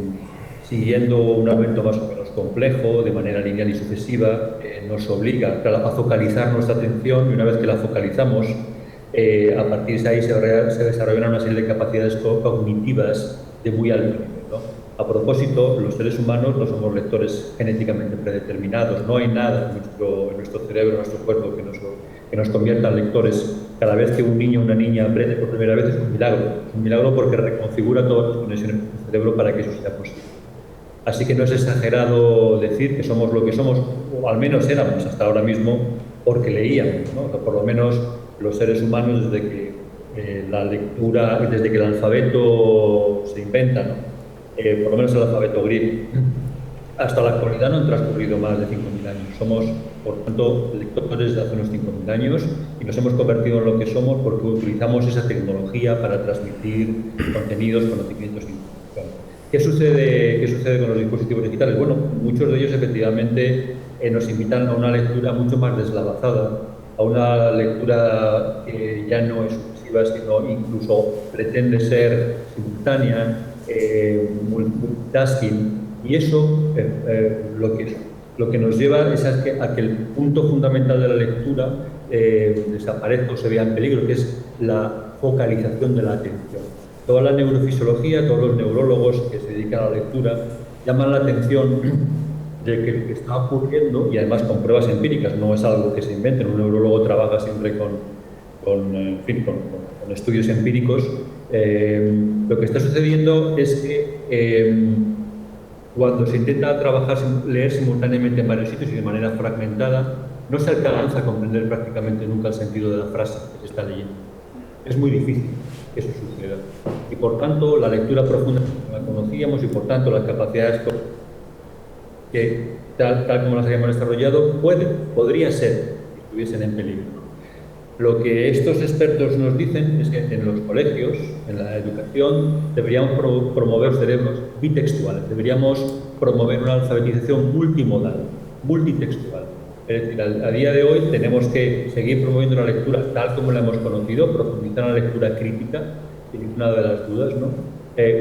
Speaker 5: siguiendo un argumento más o menos complejo, de manera lineal y sucesiva, nos obliga a focalizar nuestra atención, y una vez que la focalizamos, a partir de ahí se desarrollan una serie de capacidades cognitivas de muy alto nivel, ¿no? A propósito, los seres humanos no somos lectores genéticamente predeterminados, no hay nada en nuestro cerebro, en nuestro cuerpo que nos convierta en lectores. Cada vez que un niño o una niña aprende por primera vez es un milagro porque reconfigura todas las conexiones en el cerebro para que eso sea posible. Así que no es exagerado decir que somos lo que somos, o al menos éramos hasta ahora mismo, porque leíamos, ¿no? O por lo menos los seres humanos, desde que la lectura, desde que el alfabeto se inventa, ¿no? Por lo menos el alfabeto griego, hasta la actualidad no han transcurrido más de 5.000 años. Somos, por tanto, lectores de hace unos 5.000 años y nos hemos convertido en lo que somos porque utilizamos esa tecnología para transmitir contenidos, conocimientos y información. ¿Qué sucede con los dispositivos digitales? Bueno, muchos de ellos efectivamente nos invitan a una lectura mucho más deslavazada, a una lectura que ya no es sucesiva, sino incluso pretende ser simultánea, multitasking, y eso lo que nos lleva es a que el punto fundamental de la lectura desaparezca o se vea en peligro, que es la focalización de la atención. Toda la neurofisiología, todos los neurólogos que se dedican a la lectura llaman la atención de que está ocurriendo, y además con pruebas empíricas, no es algo que se invente, un neurólogo trabaja siempre con estudios empíricos. Lo que está sucediendo es que cuando se intenta leer simultáneamente en varios sitios y de manera fragmentada, no se alcanza a comprender prácticamente nunca el sentido de la frase que se está leyendo. Es muy difícil que eso suceda. Y por tanto, la lectura profunda la conocíamos y por tanto las capacidades que tal como las habíamos desarrollado podría ser que estuviesen en peligro. Lo que estos expertos nos dicen es que en los colegios, en la educación, deberíamos promover cerebros bitextuales, deberíamos promover una alfabetización multimodal, multitextual. Es decir, a día de hoy tenemos que seguir promoviendo la lectura tal como la hemos conocido, profundizar en la lectura crítica, sin ninguna de las dudas, ¿no?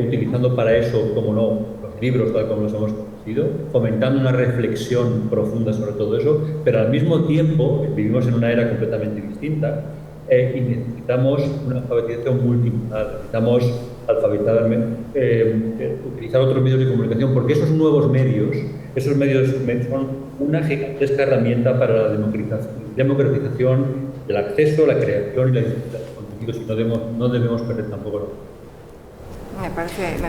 Speaker 5: Utilizando para eso, como no, los libros tal como los hemos conocido, fomentando una reflexión profunda sobre todo eso, pero al mismo tiempo vivimos en una era completamente distinta y necesitamos una alfabetización multimodal, necesitamos utilizar otros medios de comunicación, porque esos nuevos medios son una gigantesca herramienta para la democratización del acceso, la creación y la difusión de contenidos, y no debemos perder tampoco
Speaker 1: Me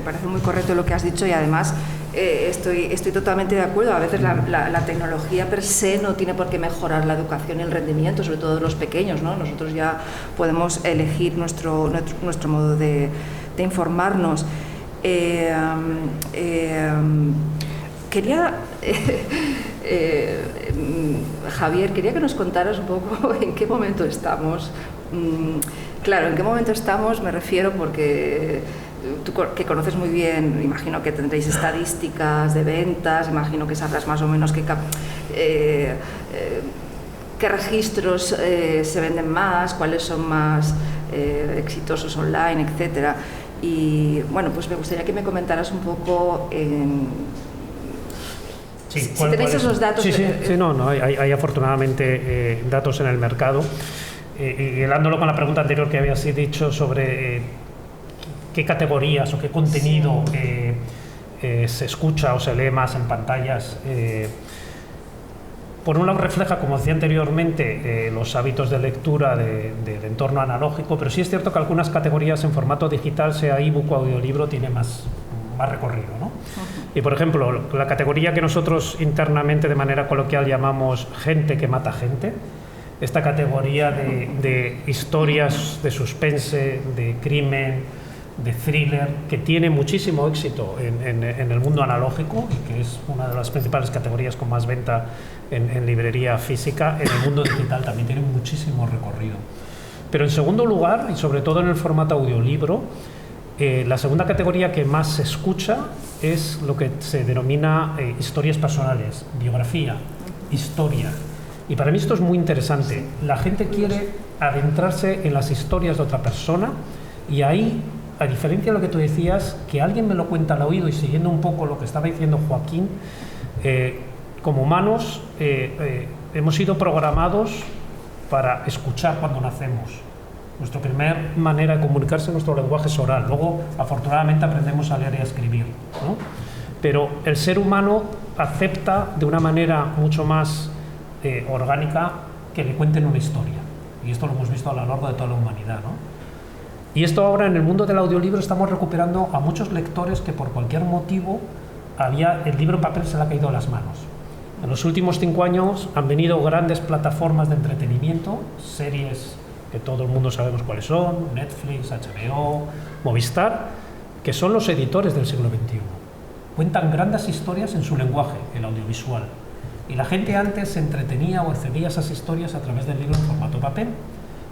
Speaker 1: parece muy correcto lo que has dicho y además estoy totalmente de acuerdo. A veces la tecnología per se no tiene por qué mejorar la educación y el rendimiento, sobre todo de los pequeños, ¿no? Nosotros ya podemos elegir nuestro modo de informarnos. Javier, quería que nos contaras un poco en qué momento estamos. Claro, en qué momento estamos me refiero porque tú que conoces muy bien, imagino que tendréis estadísticas de ventas, imagino que sabrás más o menos qué registros se venden más, cuáles son más exitosos online, etcétera. Y bueno, pues me gustaría que me comentaras un poco
Speaker 3: si
Speaker 1: tenéis esos datos.
Speaker 3: Sí, hay afortunadamente datos en el mercado. Y hilándolo con la pregunta anterior que habías dicho sobre qué categorías o qué contenido se escucha o se lee más en pantallas, por un lado refleja, como decía anteriormente, los hábitos de lectura de entorno analógico, pero sí es cierto que algunas categorías en formato digital, sea ebook o audiolibro, tiene más recorrido, ¿no? Uh-huh. Y por ejemplo, la categoría que nosotros internamente de manera coloquial llamamos gente que mata gente, esta categoría de historias de suspense, de crimen, de thriller, que tiene muchísimo éxito en el mundo analógico y que es una de las principales categorías con más venta en librería física, en el mundo digital también tiene muchísimo recorrido. Pero en segundo lugar, y sobre todo en el formato audiolibro, la segunda categoría que más se escucha es lo que se denomina historias personales, biografía, historia. Y para mí esto es muy interesante. La gente quiere adentrarse en las historias de otra persona y ahí, a diferencia de lo que tú decías, que alguien me lo cuenta al oído y siguiendo un poco lo que estaba diciendo Joaquín, como humanos hemos sido programados para escuchar cuando nacemos. Nuestra primera manera de comunicarse en nuestro lenguaje es oral. Luego, afortunadamente, aprendemos a leer y a escribir, ¿no? Pero el ser humano acepta de una manera mucho más orgánica que le cuenten una historia. Y esto lo hemos visto a lo largo de toda la humanidad, ¿no? Y esto ahora en el mundo del audiolibro estamos recuperando a muchos lectores que por cualquier motivo el libro en papel se le ha caído a las manos. En los últimos 5 años han venido grandes plataformas de entretenimiento, series que todo el mundo sabemos cuáles son, Netflix, HBO, Movistar, que son los editores del siglo XXI. Cuentan grandes historias en su lenguaje, el audiovisual. Y la gente antes se entretenía o accedía a esas historias a través del libro en formato papel.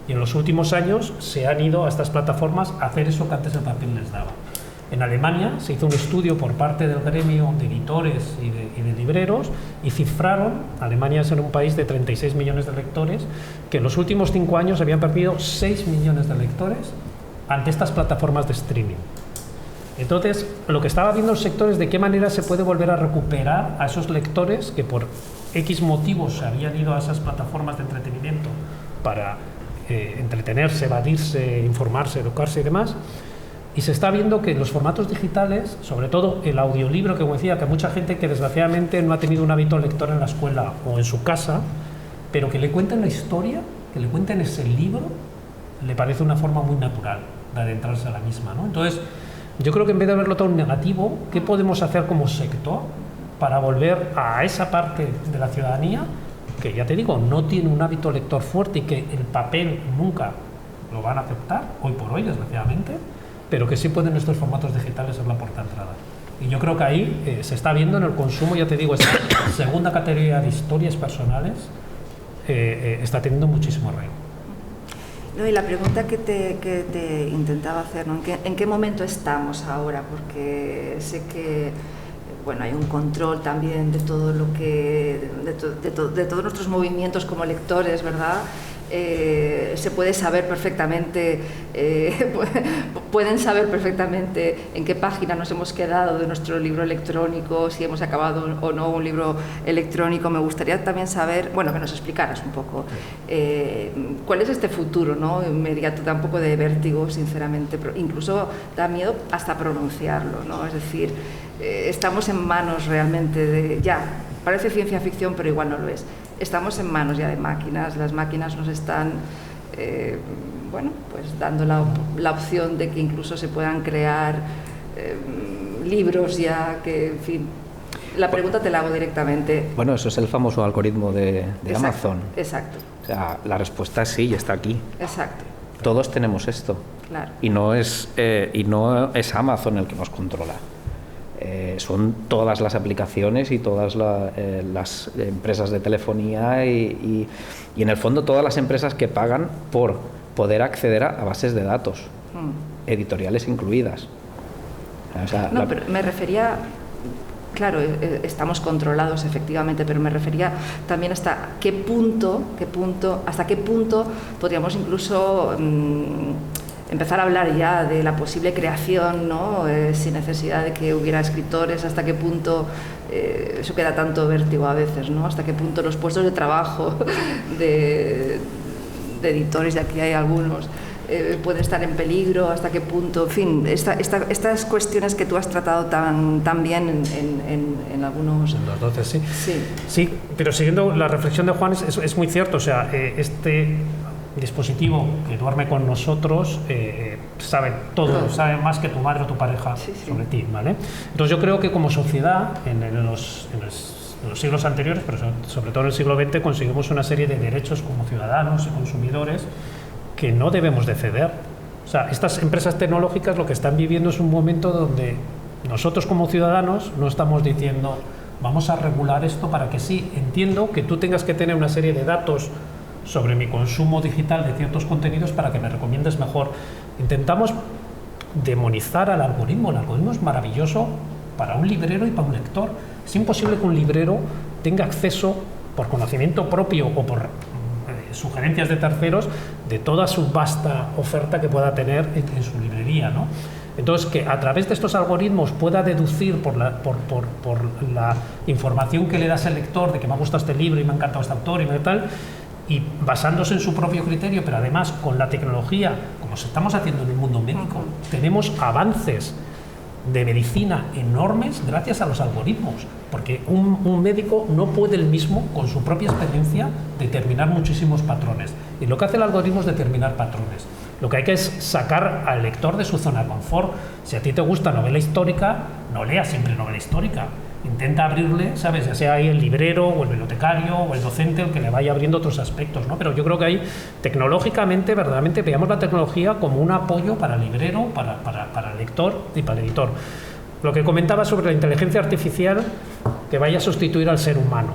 Speaker 3: Y en los últimos años se han ido a estas plataformas a hacer eso que antes el papel les daba. En Alemania se hizo un estudio por parte del gremio de editores y de libreros y cifraron, Alemania es un país de 36 millones de lectores, que en los últimos 5 años habían perdido 6 millones de lectores ante estas plataformas de streaming. Entonces, lo que estaba viendo el sector es de qué manera se puede volver a recuperar a esos lectores que por X motivos se habían ido a esas plataformas de entretenimiento para entretenerse, evadirse, informarse, educarse y demás. Y se está viendo que los formatos digitales, sobre todo el audiolibro, que como decía, que mucha gente que desgraciadamente no ha tenido un hábito lector en la escuela o en su casa, pero que le cuenten la historia, que le cuenten ese libro, le parece una forma muy natural de adentrarse a la misma, ¿no? Entonces, yo creo que en vez de verlo todo negativo, ¿qué podemos hacer como sector para volver a esa parte de la ciudadanía que, ya te digo, no tiene un hábito lector fuerte y que el papel nunca lo van a aceptar, hoy por hoy, desgraciadamente, pero que sí pueden estos formatos digitales ser la puerta de entrada? Y yo creo que ahí se está viendo en el consumo, ya te digo, esta segunda categoría de historias personales está teniendo muchísimo arraigo.
Speaker 1: No, y la pregunta que te intentaba hacer, ¿no? ¿En qué momento estamos ahora? Porque sé que bueno, hay un control también de todo lo que de todos nuestros movimientos como lectores, ¿verdad? Se puede saber perfectamente, pueden saber perfectamente en qué página nos hemos quedado de nuestro libro electrónico, si hemos acabado o no un libro electrónico. Me gustaría también saber, bueno, que nos explicaras un poco cuál es este futuro, ¿no? Inmediato, da un poco de vértigo, sinceramente, pero incluso da miedo hasta pronunciarlo, ¿no? Es decir, estamos en manos realmente de, ya, parece ciencia ficción, pero igual no lo es. Estamos en manos ya de máquinas, las máquinas nos están bueno, pues dando la opción de que incluso se puedan crear libros ya que, en fin, la pregunta te la hago directamente.
Speaker 6: Bueno, eso es el famoso algoritmo de Amazon.
Speaker 1: Exacto.
Speaker 6: O sea, la respuesta es sí, está aquí.
Speaker 1: Exacto.
Speaker 6: Todos tenemos esto.
Speaker 1: Claro.
Speaker 6: Y no es Amazon el que nos controla. Son todas las aplicaciones y todas las empresas de telefonía y en el fondo todas las empresas que pagan por poder acceder a bases de datos, editoriales incluidas. O sea,
Speaker 1: no, pero me refería, claro, estamos controlados efectivamente, pero me refería también hasta qué punto podríamos incluso empezar a hablar ya de la posible creación, ¿no? Sin necesidad de que hubiera escritores, hasta qué punto eso queda tanto vértigo a veces, ¿no? Hasta qué punto los puestos de trabajo de editores, y aquí hay algunos, pueden estar en peligro, hasta qué punto, en fin, estas cuestiones que tú has tratado tan bien en algunos...
Speaker 3: En los 12, sí.
Speaker 1: Sí.
Speaker 3: Sí, pero siguiendo la reflexión de Juan, es muy cierto, o sea, este dispositivo que duerme con nosotros sabe todo, sabe más que tu madre o tu pareja sobre ti, ¿vale? Entonces yo creo que como sociedad en los siglos anteriores, pero sobre todo en el siglo XX, conseguimos una serie de derechos como ciudadanos y consumidores que no debemos de ceder. O sea, estas empresas tecnológicas lo que están viviendo es un momento donde nosotros como ciudadanos no estamos diciendo vamos a regular esto para que sí, entiendo que tú tengas que tener una serie de datos sobre mi consumo digital de ciertos contenidos para que me recomiendes mejor. Intentamos demonizar al algoritmo. El algoritmo es maravilloso para un librero y para un lector. Es imposible que un librero tenga acceso por conocimiento propio o por sugerencias de terceros de toda su vasta oferta que pueda tener en su librería, ¿no? Entonces, que a través de estos algoritmos pueda deducir por la información que le das al lector de que me ha gustado este libro y me ha encantado este autor y tal, y basándose en su propio criterio, pero además con la tecnología, como estamos haciendo en el mundo médico, tenemos avances de medicina enormes gracias a los algoritmos, porque un médico no puede él mismo, con su propia experiencia, determinar muchísimos patrones. Y lo que hace el algoritmo es determinar patrones. Lo que hay que es sacar al lector de su zona de confort. Si a ti te gusta novela histórica, no leas siempre novela histórica. Intenta abrirle, ¿sabes? Ya sea ahí el librero o el bibliotecario o el docente el que le vaya abriendo otros aspectos, ¿no? Pero yo creo que ahí, tecnológicamente, verdaderamente veamos la tecnología como un apoyo para el librero, para el lector y para el editor. Lo que comentaba sobre la inteligencia artificial que vaya a sustituir al ser humano.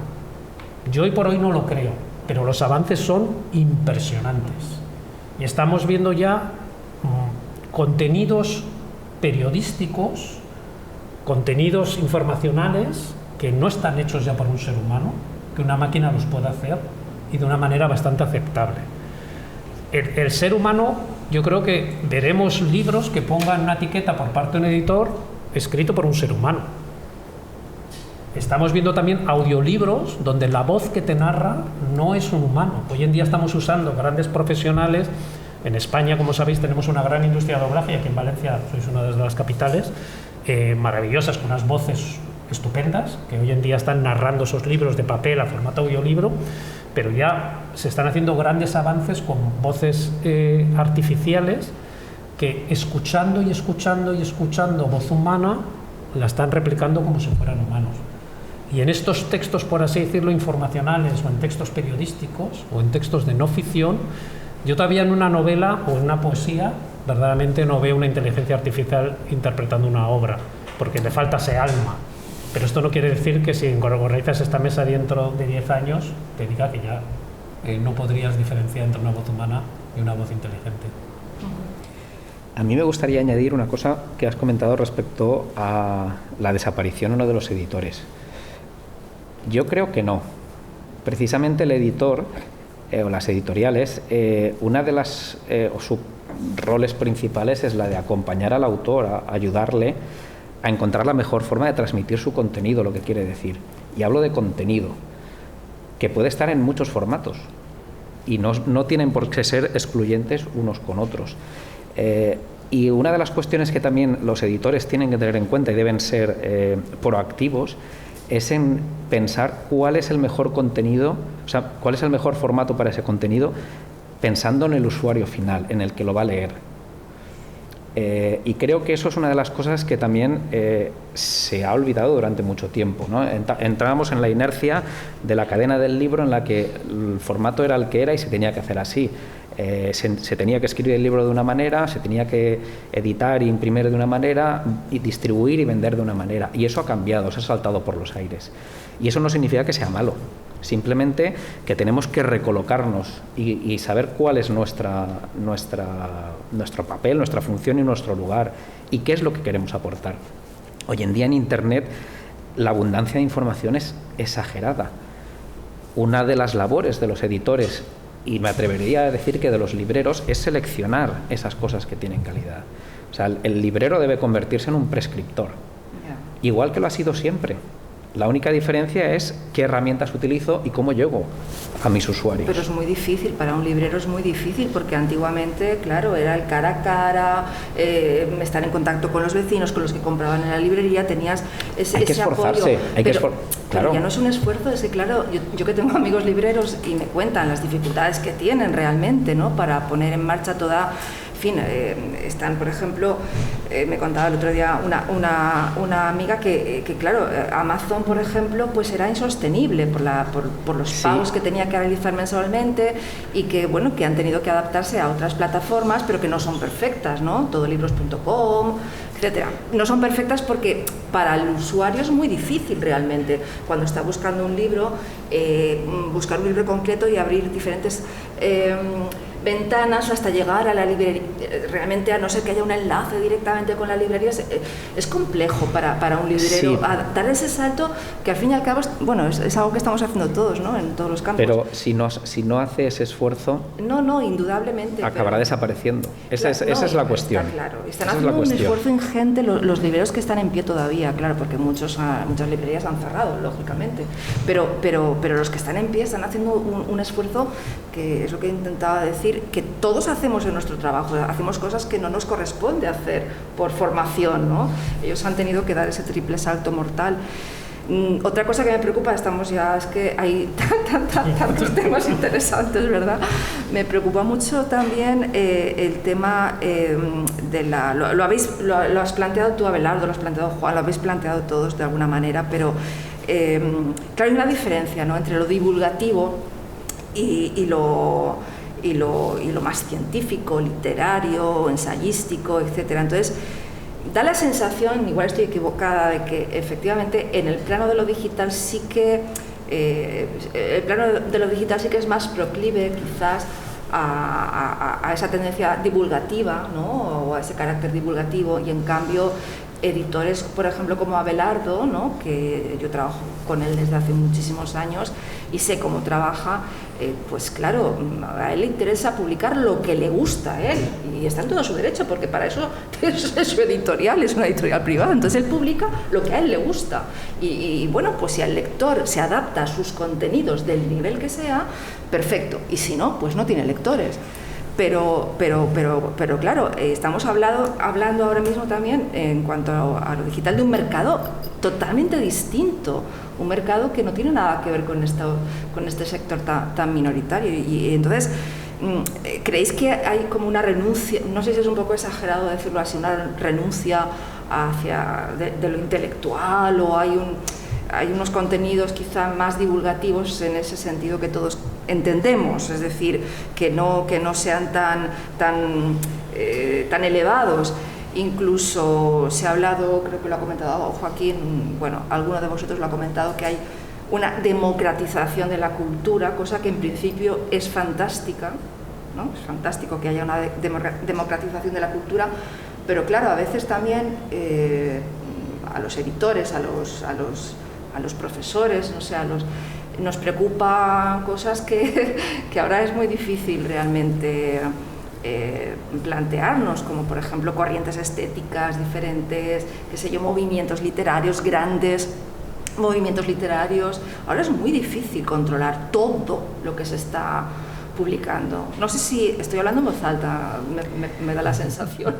Speaker 3: Yo hoy por hoy no lo creo, pero los avances son impresionantes. Y estamos viendo ya contenidos periodísticos, contenidos informacionales que no están hechos ya por un ser humano, que una máquina los puede hacer y de una manera bastante aceptable. El ser humano, yo creo que veremos libros que pongan una etiqueta por parte de un editor escrito por un ser humano. Estamos viendo también audiolibros donde la voz que te narra no es un humano. Hoy en día estamos usando grandes profesionales En España, como sabéis, tenemos una gran industria de doblaje y aquí en Valencia sois una de las capitales, maravillosas, con unas voces estupendas, que hoy en día están narrando esos libros de papel a formato audiolibro, pero ya se están haciendo grandes avances con voces artificiales que escuchando y escuchando y escuchando voz humana la están replicando como si fueran humanos. Y en estos textos, por así decirlo, informacionales o en textos periodísticos o en textos de no ficción, yo todavía en una novela o en una poesía verdaderamente no veo una inteligencia artificial interpretando una obra, porque le falta ese alma. Pero esto no quiere decir que si organizas esta mesa dentro de 10 años, te diga que ya no podrías diferenciar entre una voz humana y una voz inteligente.
Speaker 6: A mí me gustaría añadir una cosa que has comentado respecto a la desaparición o no de los editores. Yo creo que no. Precisamente el editor o las editoriales, una de las o sus roles principales es la de acompañar al autor, a ayudarle a encontrar la mejor forma de transmitir su contenido, lo que quiere decir. Y hablo de contenido, que puede estar en muchos formatos y no tienen por qué ser excluyentes unos con otros. Y una de las cuestiones que también los editores tienen que tener en cuenta y deben ser proactivos es en pensar cuál es el mejor contenido, o sea, cuál es el mejor formato para ese contenido, pensando en el usuario final, en el que lo va a leer. Y creo que eso es una de las cosas que también se ha olvidado durante mucho tiempo, ¿no? Entrábamos en la inercia de la cadena del libro en la que el formato era el que era y se tenía que hacer así. Se tenía que escribir el libro de una manera, se tenía que editar e imprimir de una manera y distribuir y vender de una manera. Y eso ha cambiado, se ha saltado por los aires. Y eso no significa que sea malo, simplemente que tenemos que recolocarnos y saber cuál es nuestro papel, nuestra función y nuestro lugar y qué es lo que queremos aportar. Hoy en día en Internet la abundancia de información es exagerada. Una de las labores de los editores, y me atrevería a decir que de los libreros, es seleccionar esas cosas que tienen calidad. O sea, el librero debe convertirse en un prescriptor, igual que lo ha sido siempre. La única diferencia es qué herramientas utilizo y cómo llego a mis usuarios.
Speaker 1: Pero es muy difícil, para un librero es muy difícil, porque antiguamente, claro, era el cara a cara, estar en contacto con los vecinos, con los que compraban en la librería, tenías ese
Speaker 6: esforzarse,
Speaker 1: apoyo.
Speaker 6: Claro.
Speaker 1: Ya no es un esfuerzo, es que, claro, yo que tengo amigos libreros y me cuentan las dificultades que tienen realmente, ¿no?, para poner en marcha toda... En fin, están, por ejemplo, me contaba el otro día una amiga que claro, Amazon, por ejemplo, pues era insostenible por los pagos que tenía que realizar mensualmente y que, bueno, que han tenido que adaptarse a otras plataformas, pero que no son perfectas, ¿no? Todolibros.com, etcétera. No son perfectas porque para el usuario es muy difícil realmente, cuando está buscando un libro, buscar un libro concreto y abrir diferentes... ventanas hasta llegar a la librería. Realmente, a no ser que haya un enlace directamente con la librería, es complejo para un librero dar ese salto, que al fin y al cabo es algo que estamos haciendo todos, ¿no?, en todos los campos.
Speaker 6: Pero si no hace ese esfuerzo,
Speaker 1: no, indudablemente
Speaker 6: acabará desapareciendo. Esa es la cuestión.
Speaker 1: Está claro. Están haciendo un esfuerzo ingente los libreros que están en pie todavía, claro, porque muchas librerías han cerrado, lógicamente, pero los que están en pie están haciendo un esfuerzo, que es lo que intentaba decir, que todos hacemos en nuestro trabajo, hacemos cosas que no nos corresponde hacer por formación, ¿no? Ellos han tenido que dar ese triple salto mortal. Otra cosa que me preocupa, es que hay tantos temas interesantes, ¿verdad? Me preocupa mucho también el tema lo has planteado tú, Abelardo, lo has planteado Juan, lo habéis planteado todos de alguna manera, pero claro, hay una diferencia, ¿no?, entre lo divulgativo y lo más científico, literario, ensayístico, etcétera. Entonces, da la sensación, igual estoy equivocada, de que efectivamente en el plano de lo digital sí que es más proclive quizás a esa tendencia divulgativa, ¿no?, o a ese carácter divulgativo, y en cambio editores, por ejemplo, como Abelardo, ¿no?, que yo trabajo con él desde hace muchísimos años y sé cómo trabaja, pues claro, a él le interesa publicar lo que le gusta a él, y está en todo su derecho, porque para eso es su editorial, es una editorial privada, entonces él publica lo que a él le gusta, y bueno, pues si al lector se adapta a sus contenidos del nivel que sea, perfecto, y si no, pues no tiene lectores. Pero claro, estamos hablando ahora mismo también en cuanto a lo digital de un mercado totalmente distinto, un mercado que no tiene nada que ver con este sector tan minoritario. Y entonces, ¿creéis que hay como una renuncia, no sé si es un poco exagerado decirlo así, una renuncia hacia de lo intelectual, o hay unos contenidos quizá más divulgativos en ese sentido que todos entendemos, es decir, que no sean tan elevados? Incluso se ha hablado, creo que lo ha comentado Joaquín, bueno, alguno de vosotros lo ha comentado, que hay una democratización de la cultura, cosa que en principio es fantástica, ¿no? Es fantástico que haya una democratización de la cultura, pero claro, a veces también a los editores, a los profesores, no sé, nos preocupan cosas que ahora es muy difícil realmente plantearnos, como por ejemplo corrientes estéticas diferentes, qué sé yo, movimientos literarios, grandes movimientos literarios. Ahora es muy difícil controlar todo lo que se está publicando. No sé si estoy hablando en voz alta, me da la sensación.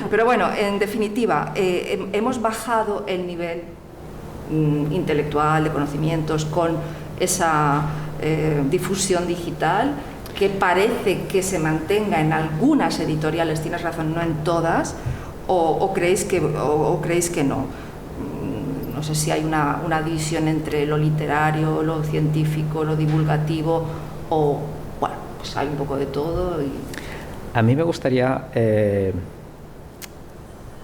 Speaker 1: Pero bueno, en definitiva, hemos bajado el nivel intelectual de conocimientos con esa difusión digital, que parece que se mantenga en algunas editoriales, tienes razón, no en todas, o creéis que no. No sé si hay una división entre lo literario, lo científico, lo divulgativo, o bueno, pues hay un poco de todo.
Speaker 6: A mí me gustaría,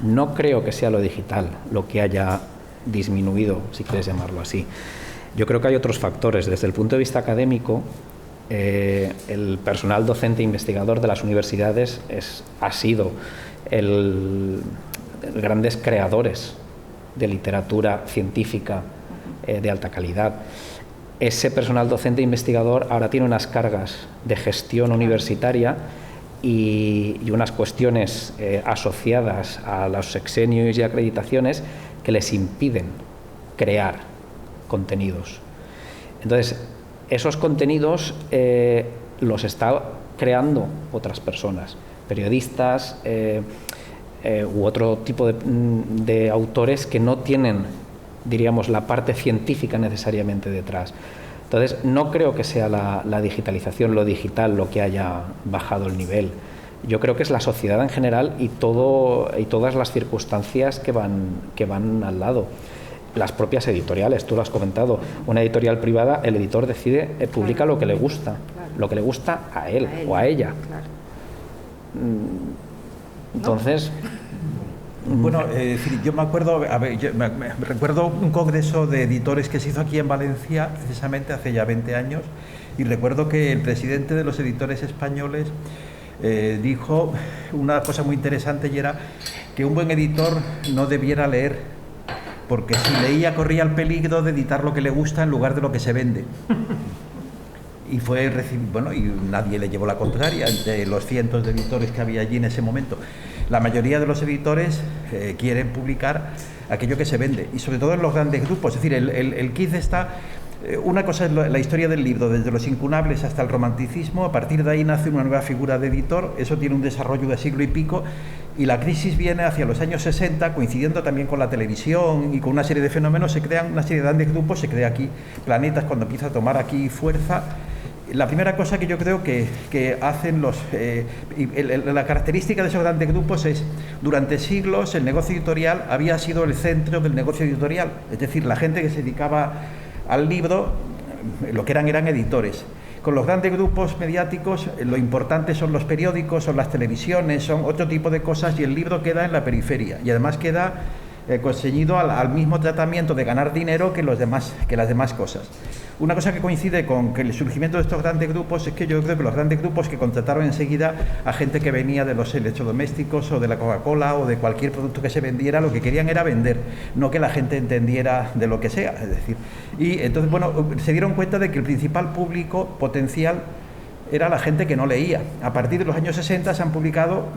Speaker 6: no creo que sea lo digital lo que haya disminuido, si quieres llamarlo así. Yo creo que hay otros factores. Desde el punto de vista académico, el personal docente e investigador de las universidades ha sido grandes creadores de literatura científica de alta calidad. Ese personal docente e investigador ahora tiene unas cargas de gestión universitaria y unas cuestiones asociadas a los sexenios y acreditaciones que les impiden crear contenidos. Entonces, esos contenidos los está creando otras personas, periodistas u otro tipo de autores que no tienen, diríamos, la parte científica necesariamente detrás. Entonces, no creo que sea la digitalización, lo digital, lo que haya bajado el nivel. Yo creo que es la sociedad en general y todas las circunstancias que van al lado. Las propias editoriales, tú lo has comentado, una editorial privada, el editor decide, publica lo que le gusta, lo que le gusta a él o a ella.
Speaker 1: Claro.
Speaker 6: Entonces...
Speaker 4: Bueno, yo me acuerdo, me recuerdo un congreso de editores que se hizo aquí en Valencia, precisamente hace ya 20 años, y recuerdo que el presidente de los editores españoles dijo una cosa muy interesante, y era que un buen editor no debiera leer, porque si leía corría el peligro de editar lo que le gusta en lugar de lo que se vende. Y y nadie le llevó la contraria entre los cientos de editores que había allí en ese momento. La mayoría de los editores quieren publicar aquello que se vende, y sobre todo en los grandes grupos. Es decir, el quiz está... Una cosa es la historia del libro, desde los incunables hasta el romanticismo. A partir de ahí nace una nueva figura de editor, eso tiene un desarrollo de siglo y pico, y la crisis viene hacia los años 60, coincidiendo también con la televisión y con una serie de fenómenos. Se crean una serie de grandes grupos, se crea aquí Planetas cuando empieza a tomar aquí fuerza. La primera cosa que yo creo que hacen la característica de esos grandes grupos es, durante siglos el negocio editorial había sido el centro del negocio editorial, es decir, la gente que se dedicaba al libro, lo que eran editores. Con los grandes grupos mediáticos, lo importante son los periódicos, son las televisiones, son otro tipo de cosas, y el libro queda en la periferia, y además queda conseguido al mismo tratamiento de ganar dinero que las demás cosas. Una cosa que coincide con que el surgimiento de estos grandes grupos es que yo creo que los grandes grupos que contrataron enseguida a gente que venía de los electrodomésticos o de la Coca-Cola o de cualquier producto que se vendiera, lo que querían era vender, no que la gente entendiera de lo que sea. Es decir, y entonces, bueno, se dieron cuenta de que el principal público potencial era la gente que no leía. A partir de los años 60 se han publicado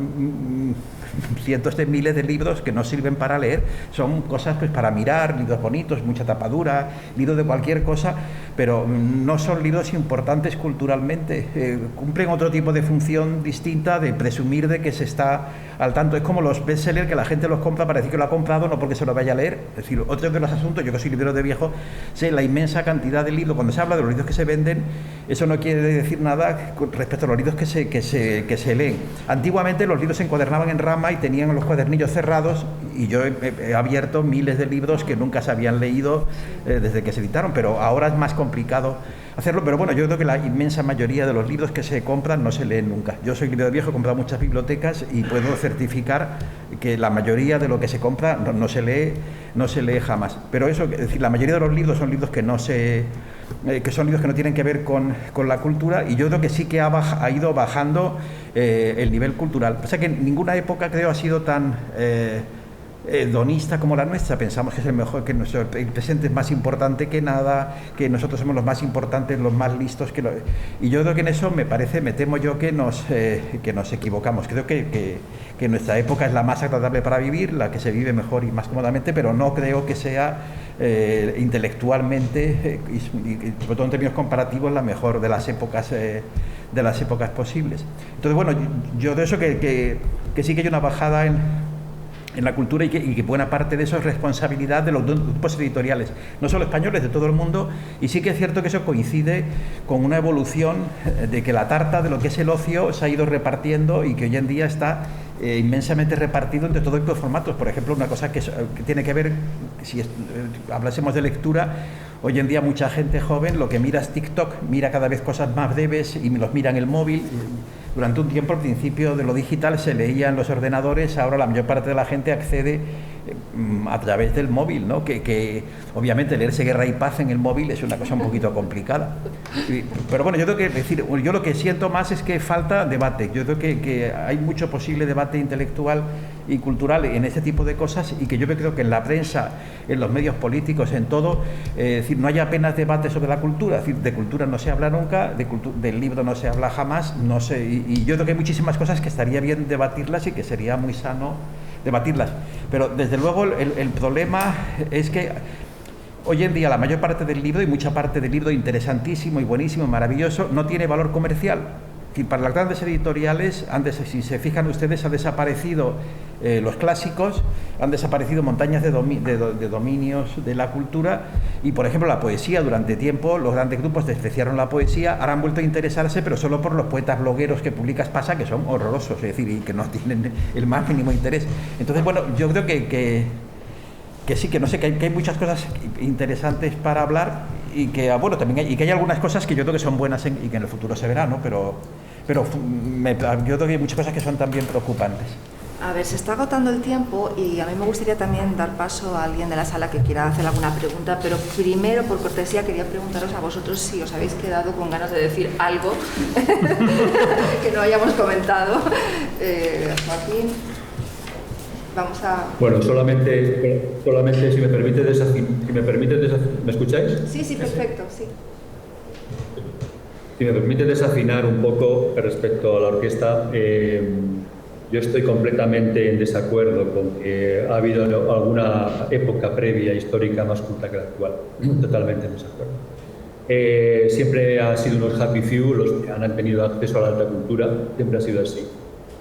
Speaker 4: cientos de miles de libros que no sirven para leer, son cosas pues para mirar, libros bonitos, mucha tapadura, libros de cualquier cosa, pero no son libros importantes culturalmente, cumplen otro tipo de función distinta de presumir de que se está al tanto. Es como los bestsellers que la gente los compra para decir que lo ha comprado, no porque se lo vaya a leer. Es decir, otro de los asuntos, yo que soy librero de viejo, sé la inmensa cantidad de libros. Cuando se habla de los libros que se venden, eso no quiere decir nada respecto a los libros que se leen. Antiguamente los libros se encuadernaban en rama y tenían los cuadernillos cerrados, y yo he abierto miles de libros que nunca se habían leído desde que se editaron, pero ahora es más complicado hacerlo. Pero bueno, yo creo que la inmensa mayoría de los libros que se compran no se leen nunca. Yo soy librero viejo, he comprado muchas bibliotecas y puedo certificar que la mayoría de lo que se compra no se lee jamás. Pero eso, es decir, la mayoría de los libros son libros que son libros que no tienen que ver con la cultura, y yo creo que sí que ha ido bajando el nivel cultural. O sea que ninguna época, creo, ha sido tan hedonista como la nuestra. Pensamos que es el mejor, que el presente es más importante que nada, que nosotros somos los más importantes, los más listos, y yo creo que en eso me temo yo que nos equivocamos. Creo que nuestra época es la más agradable para vivir, la que se vive mejor y más cómodamente, pero no creo que sea intelectualmente y sobre todo en términos comparativos la mejor de las épocas posibles. Entonces, bueno, yo de eso que sí que hay una bajada en la cultura, y que buena parte de eso es responsabilidad de los grupos editoriales, no solo españoles, de todo el mundo. Y sí que es cierto que eso coincide con una evolución de que la tarta de lo que es el ocio se ha ido repartiendo, y que hoy en día está inmensamente repartido entre todo tipo de formatos. Por ejemplo, una cosa que tiene que ver, si hablásemos de lectura, hoy en día mucha gente joven lo que mira es TikTok, mira cada vez cosas más breves y los mira en el móvil. Durante un tiempo, al principio de lo digital, se leía en los ordenadores, ahora la mayor parte de la gente accede a través del móvil, ¿no? Que obviamente leerse Guerra y Paz en el móvil es una cosa un poquito complicada. Pero bueno, yo creo yo lo que siento más es que falta debate. Yo creo que hay mucho posible debate intelectual y cultural en este tipo de cosas, y que yo creo que en la prensa, en los medios políticos, en todo, es decir, no hay apenas debate sobre la cultura. Es decir, de cultura no se habla nunca, del libro no se habla jamás, no sé, y yo creo que hay muchísimas cosas que estaría bien debatirlas y que sería muy sano debatirlas. Pero desde luego el problema es que hoy en día la mayor parte del libro, y mucha parte del libro interesantísimo y buenísimo, maravilloso, no tiene valor comercial. Y para las grandes editoriales, si se fijan ustedes, han desaparecido los clásicos, han desaparecido montañas de dominios de la cultura, y por ejemplo la poesía. Durante tiempo los grandes grupos despreciaron la poesía, ahora han vuelto a interesarse, pero solo por los poetas blogueros que publicas Pasa, que son horrorosos, es decir, y que no tienen el más mínimo interés. Entonces, bueno, yo creo que sí, que no sé, que hay muchas cosas interesantes para hablar, y que bueno, también hay algunas cosas que yo creo que son buenas y que en el futuro se verán, ¿no? Pero yo creo que hay muchas cosas que son también preocupantes.
Speaker 1: A ver, se está agotando el tiempo, y a mí me gustaría también dar paso a alguien de la sala que quiera hacer alguna pregunta, pero primero, por cortesía, quería preguntaros a vosotros si os habéis quedado con ganas de decir algo que no hayamos comentado. Joaquín, vamos a...
Speaker 5: Bueno, solamente si me permite desafinar, ¿me escucháis?
Speaker 1: Sí, perfecto, sí.
Speaker 5: Si me permite desafinar un poco respecto a la orquesta, yo estoy completamente en desacuerdo con que ha habido alguna época previa histórica más culta que la actual. Totalmente en desacuerdo. Siempre han sido unos happy few los que han tenido acceso a la alta cultura, siempre ha sido así.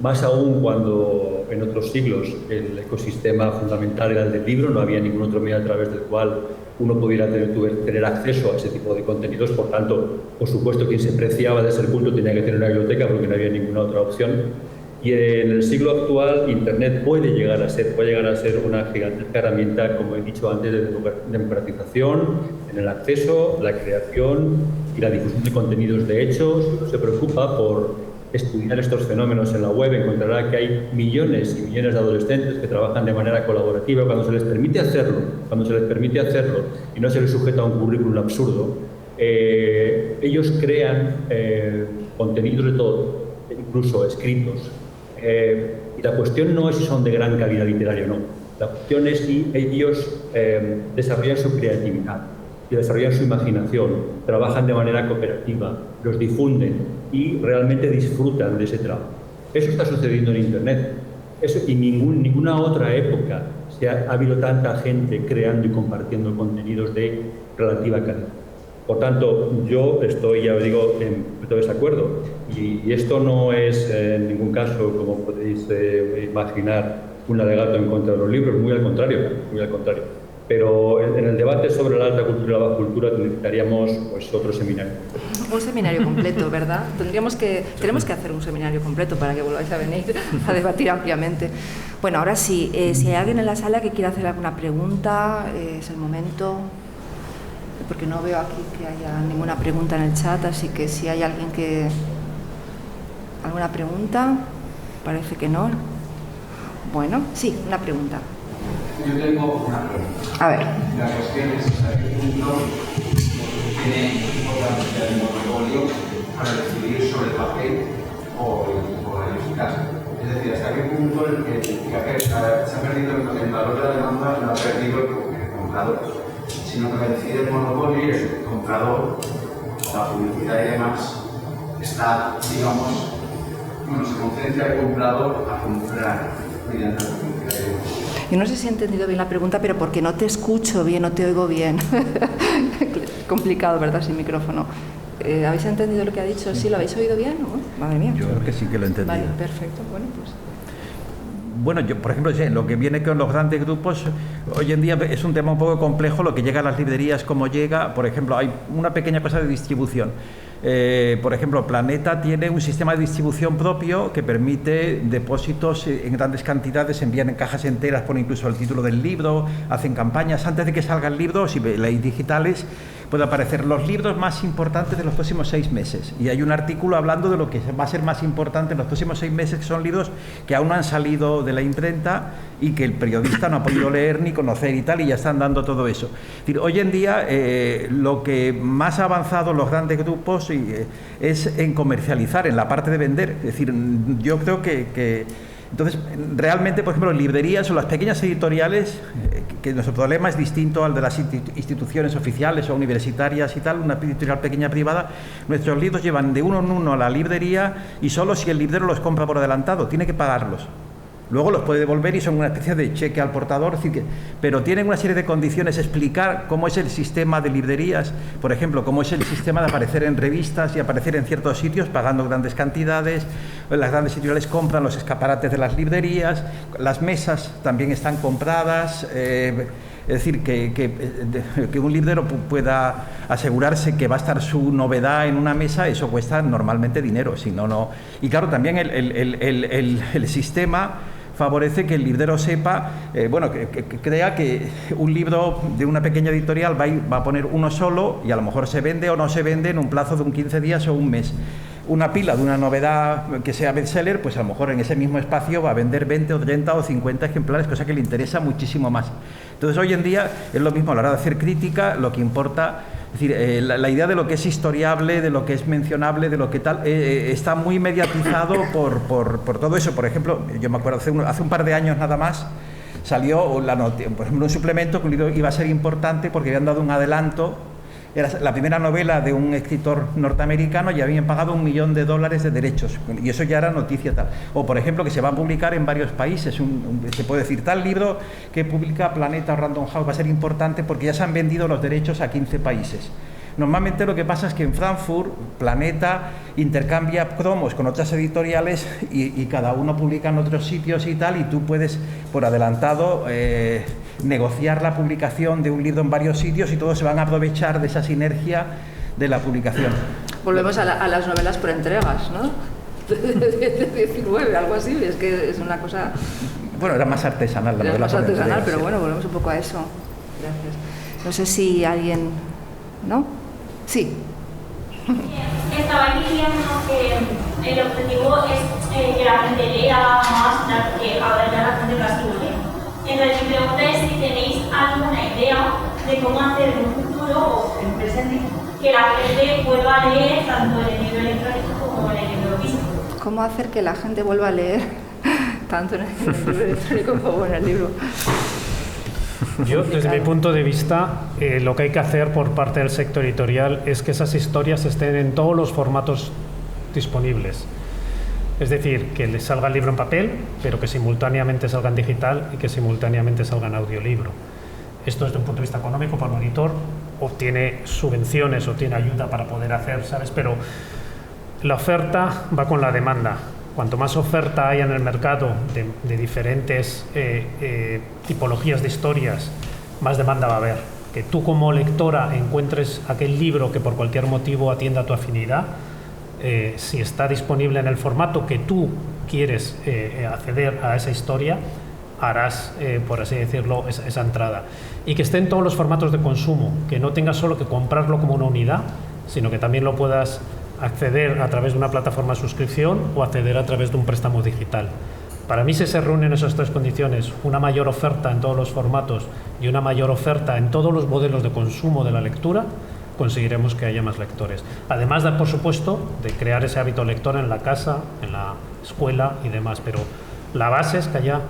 Speaker 5: Más aún cuando en otros siglos el ecosistema fundamental era el del libro, no había ningún otro medio a través del cual uno pudiera tener acceso a ese tipo de contenidos. Por tanto, por supuesto, quien se preciaba de ser culto tenía que tener una biblioteca, porque no había ninguna otra opción. Y en el siglo actual, Internet puede llegar a ser una gigantesca herramienta, como he dicho antes, de democratización en el acceso, la creación y la difusión de contenidos. De hecho, si uno se preocupa por estudiar estos fenómenos en la web, encontrará que hay millones y millones de adolescentes que trabajan de manera colaborativa. Cuando se les permite hacerlo y no se les sujeta a un currículum absurdo, ellos crean contenidos de todo, incluso escritos. Y la cuestión no es si son de gran calidad literaria o no. La cuestión es si ellos desarrollan su creatividad, si desarrollan su imaginación, trabajan de manera cooperativa, los difunden y realmente disfrutan de ese trabajo. Eso está sucediendo en Internet. Eso, y ninguna otra época ha habido tanta gente creando y compartiendo contenidos de relativa calidad. Por tanto, yo estoy, ya os digo, en todo desacuerdo. Y esto no es en ningún caso, como podéis imaginar, un alegato en contra de los libros, muy al contrario, muy al contrario. Pero en el debate sobre la alta cultura y la baja cultura necesitaríamos pues, otro seminario.
Speaker 1: Un seminario completo, ¿verdad? Tenemos que hacer un seminario completo para que volváis a venir a debatir ampliamente. Bueno, ahora sí, si hay alguien en la sala que quiera hacer alguna pregunta, es el momento, porque no veo aquí que haya ninguna pregunta en el chat, así que si hay alguien que... ¿Alguna pregunta? Parece que no. Bueno, sí, una pregunta.
Speaker 7: Yo tengo una pregunta.
Speaker 1: A ver.
Speaker 7: La cuestión es hasta qué punto tiene importancia el monopolio para decidir sobre el papel o el caso. Es decir, hasta qué punto se ha perdido el valor de la demanda, no ha perdido el comprador, sino que decide el monopolio y el comprador, la publicidad y demás, está, digamos, bueno, se concentra el comprador a comprar mediante la publicidad y demás.
Speaker 1: Yo no sé si he entendido bien la pregunta, pero porque no te escucho bien, no te oigo bien. Complicado, ¿verdad? Sin micrófono. ¿Habéis entendido lo que ha dicho? ¿Sí? ¿Lo habéis oído bien? Madre mía.
Speaker 4: Yo creo que sí que lo he entendido.
Speaker 1: Vale, perfecto. Bueno, pues...
Speaker 4: Bueno, yo, por ejemplo, lo que viene con los grandes grupos, hoy en día es un tema un poco complejo, lo que llega a las librerías, cómo llega. Por ejemplo, hay una pequeña cosa de distribución. Por ejemplo, Planeta tiene un sistema de distribución propio que permite depósitos en grandes cantidades, envían en cajas enteras, ponen incluso el título del libro, hacen campañas. Antes de que salga el libro, si leéis digitales, puede aparecer los libros más importantes de los próximos 6 meses. Y hay un artículo hablando de lo que va a ser más importante en los próximos 6 meses, que son libros que aún no han salido de la imprenta y que el periodista no ha podido leer ni conocer y tal, y ya están dando todo eso. Es decir, hoy en día lo que más ha avanzado los grandes grupos es en comercializar, en la parte de vender. Es decir, yo creo que entonces, realmente, por ejemplo, en librerías o las pequeñas editoriales, que nuestro problema es distinto al de las instituciones oficiales o universitarias y tal, una editorial pequeña privada, nuestros libros llevan de uno en uno a la librería y solo si el librero los compra por adelantado, tiene que pagarlos. Luego los puede devolver y son una especie de cheque al portador, pero tienen una serie de condiciones. Explicar cómo es el sistema de librerías, por ejemplo, cómo es el sistema de aparecer en revistas y aparecer en ciertos sitios pagando grandes cantidades. Las grandes editoriales compran los escaparates de las librerías, las mesas también están compradas. Es decir, que un librero pueda asegurarse que va a estar su novedad en una mesa, eso cuesta normalmente dinero, si no, no. Y claro, también el sistema favorece que el librero sepa, que crea que un libro de una pequeña editorial va a poner uno solo y a lo mejor se vende o no se vende en un plazo de un 15 días o un mes. Una pila de una novedad que sea bestseller, pues a lo mejor en ese mismo espacio va a vender 20 o 30 o 50 ejemplares, cosa que le interesa muchísimo más. Entonces, hoy en día es lo mismo a la hora de hacer crítica, lo que importa, es decir, la idea de lo que es historiable, de lo que es mencionable, de lo que tal, está muy mediatizado por todo eso. Por ejemplo, yo me acuerdo, hace un par de años nada más, salió por ejemplo, un suplemento que un libro iba a ser importante porque habían dado un adelanto. Era la primera novela de un escritor norteamericano y habían pagado $1 millón de derechos, y eso ya era noticia tal. O, por ejemplo, que se va a publicar en varios países. Se puede decir, tal libro que publica Planeta o Random House va a ser importante porque ya se han vendido los derechos a 15 países. Normalmente lo que pasa es que en Frankfurt, Planeta intercambia cromos con otras editoriales y cada uno publica en otros sitios y tal, y tú puedes, por adelantado, negociar la publicación de un libro en varios sitios y todos se van a aprovechar de esa sinergia de la publicación.
Speaker 1: Volvemos a las novelas por entregas, ¿no? De 19, algo así, es que es una cosa...
Speaker 4: Bueno, era más artesanal la novela.
Speaker 1: Más artesanal, pero bueno, volvemos un poco a eso. Gracias. No sé si alguien... ¿No? Sí.
Speaker 8: Estaba diciendo que el objetivo es que la gente lea más, que ahora ya la gente la estudia. Entonces, mi pregunta es si tenéis alguna idea de cómo hacer en un futuro o en un presente que la gente vuelva a leer tanto en el libro electrónico como en el libro físico.
Speaker 1: ¿Cómo hacer que la gente vuelva a leer tanto en el libro electrónico como en el libro?
Speaker 3: Yo, desde mi punto de vista, lo que hay que hacer por parte del sector editorial es que esas historias estén en todos los formatos disponibles. Es decir, que les salga el libro en papel, pero que simultáneamente salga en digital y que simultáneamente salga en audiolibro. Esto desde un punto de vista económico para un editor obtiene subvenciones, obtiene ayuda para poder hacer, ¿sabes? Pero la oferta va con la demanda. Cuanto más oferta haya en el mercado de diferentes tipologías de historias, más demanda va a haber. Que tú como lectora encuentres aquel libro que por cualquier motivo atienda a tu afinidad, si está disponible en el formato que tú quieres acceder a esa historia, harás, por así decirlo, esa entrada. Y que esté en todos los formatos de consumo, que no tengas solo que comprarlo como una unidad, sino que también lo puedas acceder a través de una plataforma de suscripción o acceder a través de un préstamo digital. Para mí, si se reúnen esas tres condiciones, una mayor oferta en todos los formatos y una mayor oferta en todos los modelos de consumo de la lectura, conseguiremos que haya más lectores. Además, por supuesto, de crear ese hábito lector en la casa, en la escuela y demás, pero la base es que haya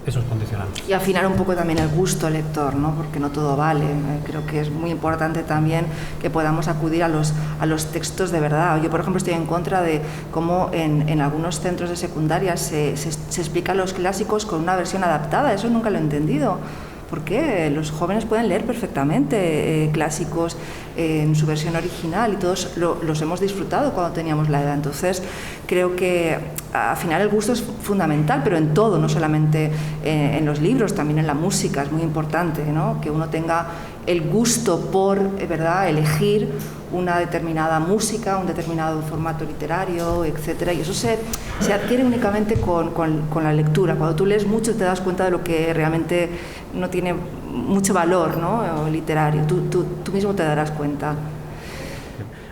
Speaker 3: esos condicionantes.
Speaker 1: Y afinar un poco también el gusto lector, ¿no? Porque no todo vale. Creo que es muy importante también que podamos acudir a los textos de verdad. Yo, por ejemplo, estoy en contra de cómo en algunos centros de secundaria se explican los clásicos con una versión adaptada. Eso nunca lo he entendido. Porque los jóvenes pueden leer perfectamente clásicos en su versión original y todos los hemos disfrutado cuando teníamos la edad. Entonces, creo que afinar el gusto es fundamental, pero en todo, no solamente en los libros, también en la música. Es muy importante, ¿no? Que uno tenga el gusto por, ¿verdad?, elegir una determinada música, un determinado formato literario, etcétera. Y eso se adquiere únicamente con la lectura. Cuando tú lees mucho te das cuenta de lo que realmente no tiene mucho valor, ¿no?, literario. Tú mismo te darás cuenta.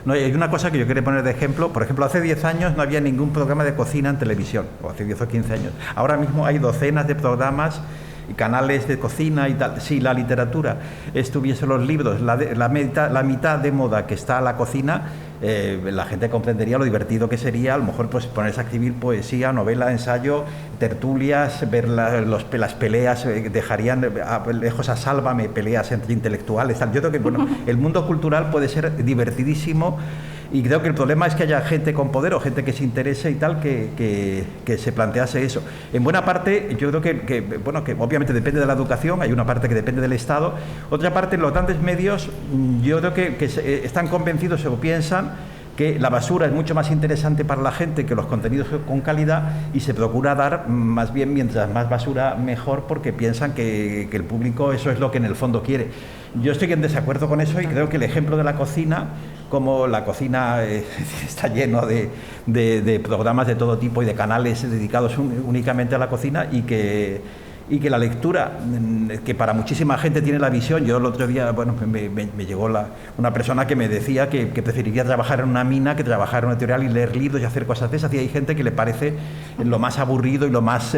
Speaker 4: No, hay una cosa que yo quería poner de ejemplo. Por ejemplo, hace 10 años no había ningún programa de cocina en televisión, o hace 10 o 15 años. Ahora mismo hay docenas de programas y canales de cocina y tal. Si la literatura estuviese los libros, la mitad de moda que está la cocina, la gente comprendería lo divertido que sería, a lo mejor, pues ponerse a escribir poesía, novela, ensayo, tertulias, ver las peleas, dejarían lejos a Sálvame, peleas entre intelectuales, tal. Yo creo que, bueno, el mundo cultural puede ser divertidísimo. Y creo que el problema es que haya gente con poder o gente que se interese y tal, que se plantease eso. En buena parte, yo creo que obviamente depende de la educación, hay una parte que depende del Estado, otra parte, los grandes medios, yo creo que están convencidos o piensan que la basura es mucho más interesante para la gente que los contenidos con calidad, y se procura dar más bien, mientras más basura mejor, porque piensan que el público eso es lo que en el fondo quiere. Yo estoy en desacuerdo con eso y creo que el ejemplo de la cocina, como la cocina está lleno de programas de todo tipo y de canales dedicados únicamente a la cocina, y que la lectura, que para muchísima gente tiene la visión. Yo el otro día, bueno, me llegó una persona que me decía que preferiría trabajar en una mina que trabajar en una editorial y leer libros y hacer cosas de esas, y hay gente que le parece lo más aburrido y lo más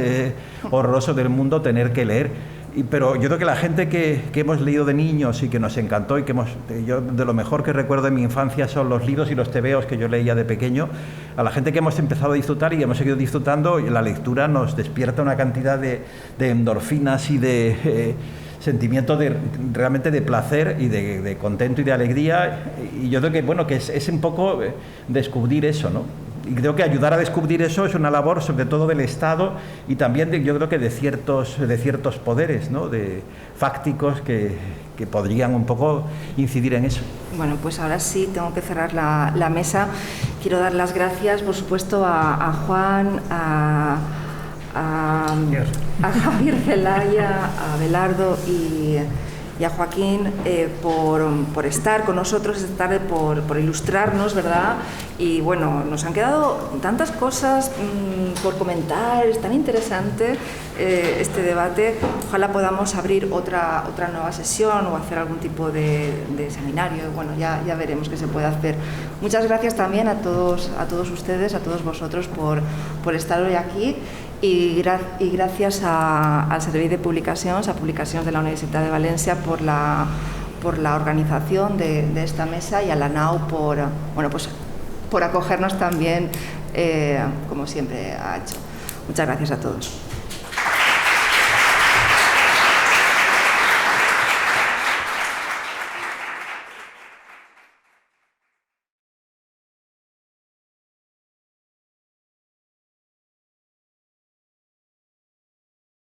Speaker 4: horroroso del mundo tener que leer. Pero yo creo que la gente que hemos leído de niños y que nos encantó, y que yo de lo mejor que recuerdo de mi infancia son los libros y los tebeos que yo leía de pequeño, a la gente que hemos empezado a disfrutar y hemos seguido disfrutando, la lectura nos despierta una cantidad de endorfinas y de sentimiento realmente de placer y de contento y de alegría, y yo creo que, bueno, que es un poco descubrir eso, ¿no? Y creo que ayudar a descubrir eso es una labor sobre todo del Estado y también yo creo que de ciertos poderes, ¿no?, de fácticos que podrían un poco incidir en eso.
Speaker 1: Bueno, pues ahora sí tengo que cerrar la mesa. Quiero dar las gracias, por supuesto, a Juan, a Javier Zelaya, a Abelardo y a Joaquín por estar con nosotros esta tarde, por ilustrarnos, ¿verdad? Y bueno, nos han quedado tantas cosas por comentar, es tan interesante este debate. Ojalá podamos abrir otra nueva sesión o hacer algún tipo de seminario. Bueno, ya veremos qué se puede hacer. Muchas gracias también a todos ustedes, a todos vosotros por estar hoy aquí. Y gràcies al Servei de Publicacions, a Publicacions de la Universitat de Valencia por la organización de esta mesa, y a la NAU por acogernos también, como siempre ha hecho. Muchas gracias a todos.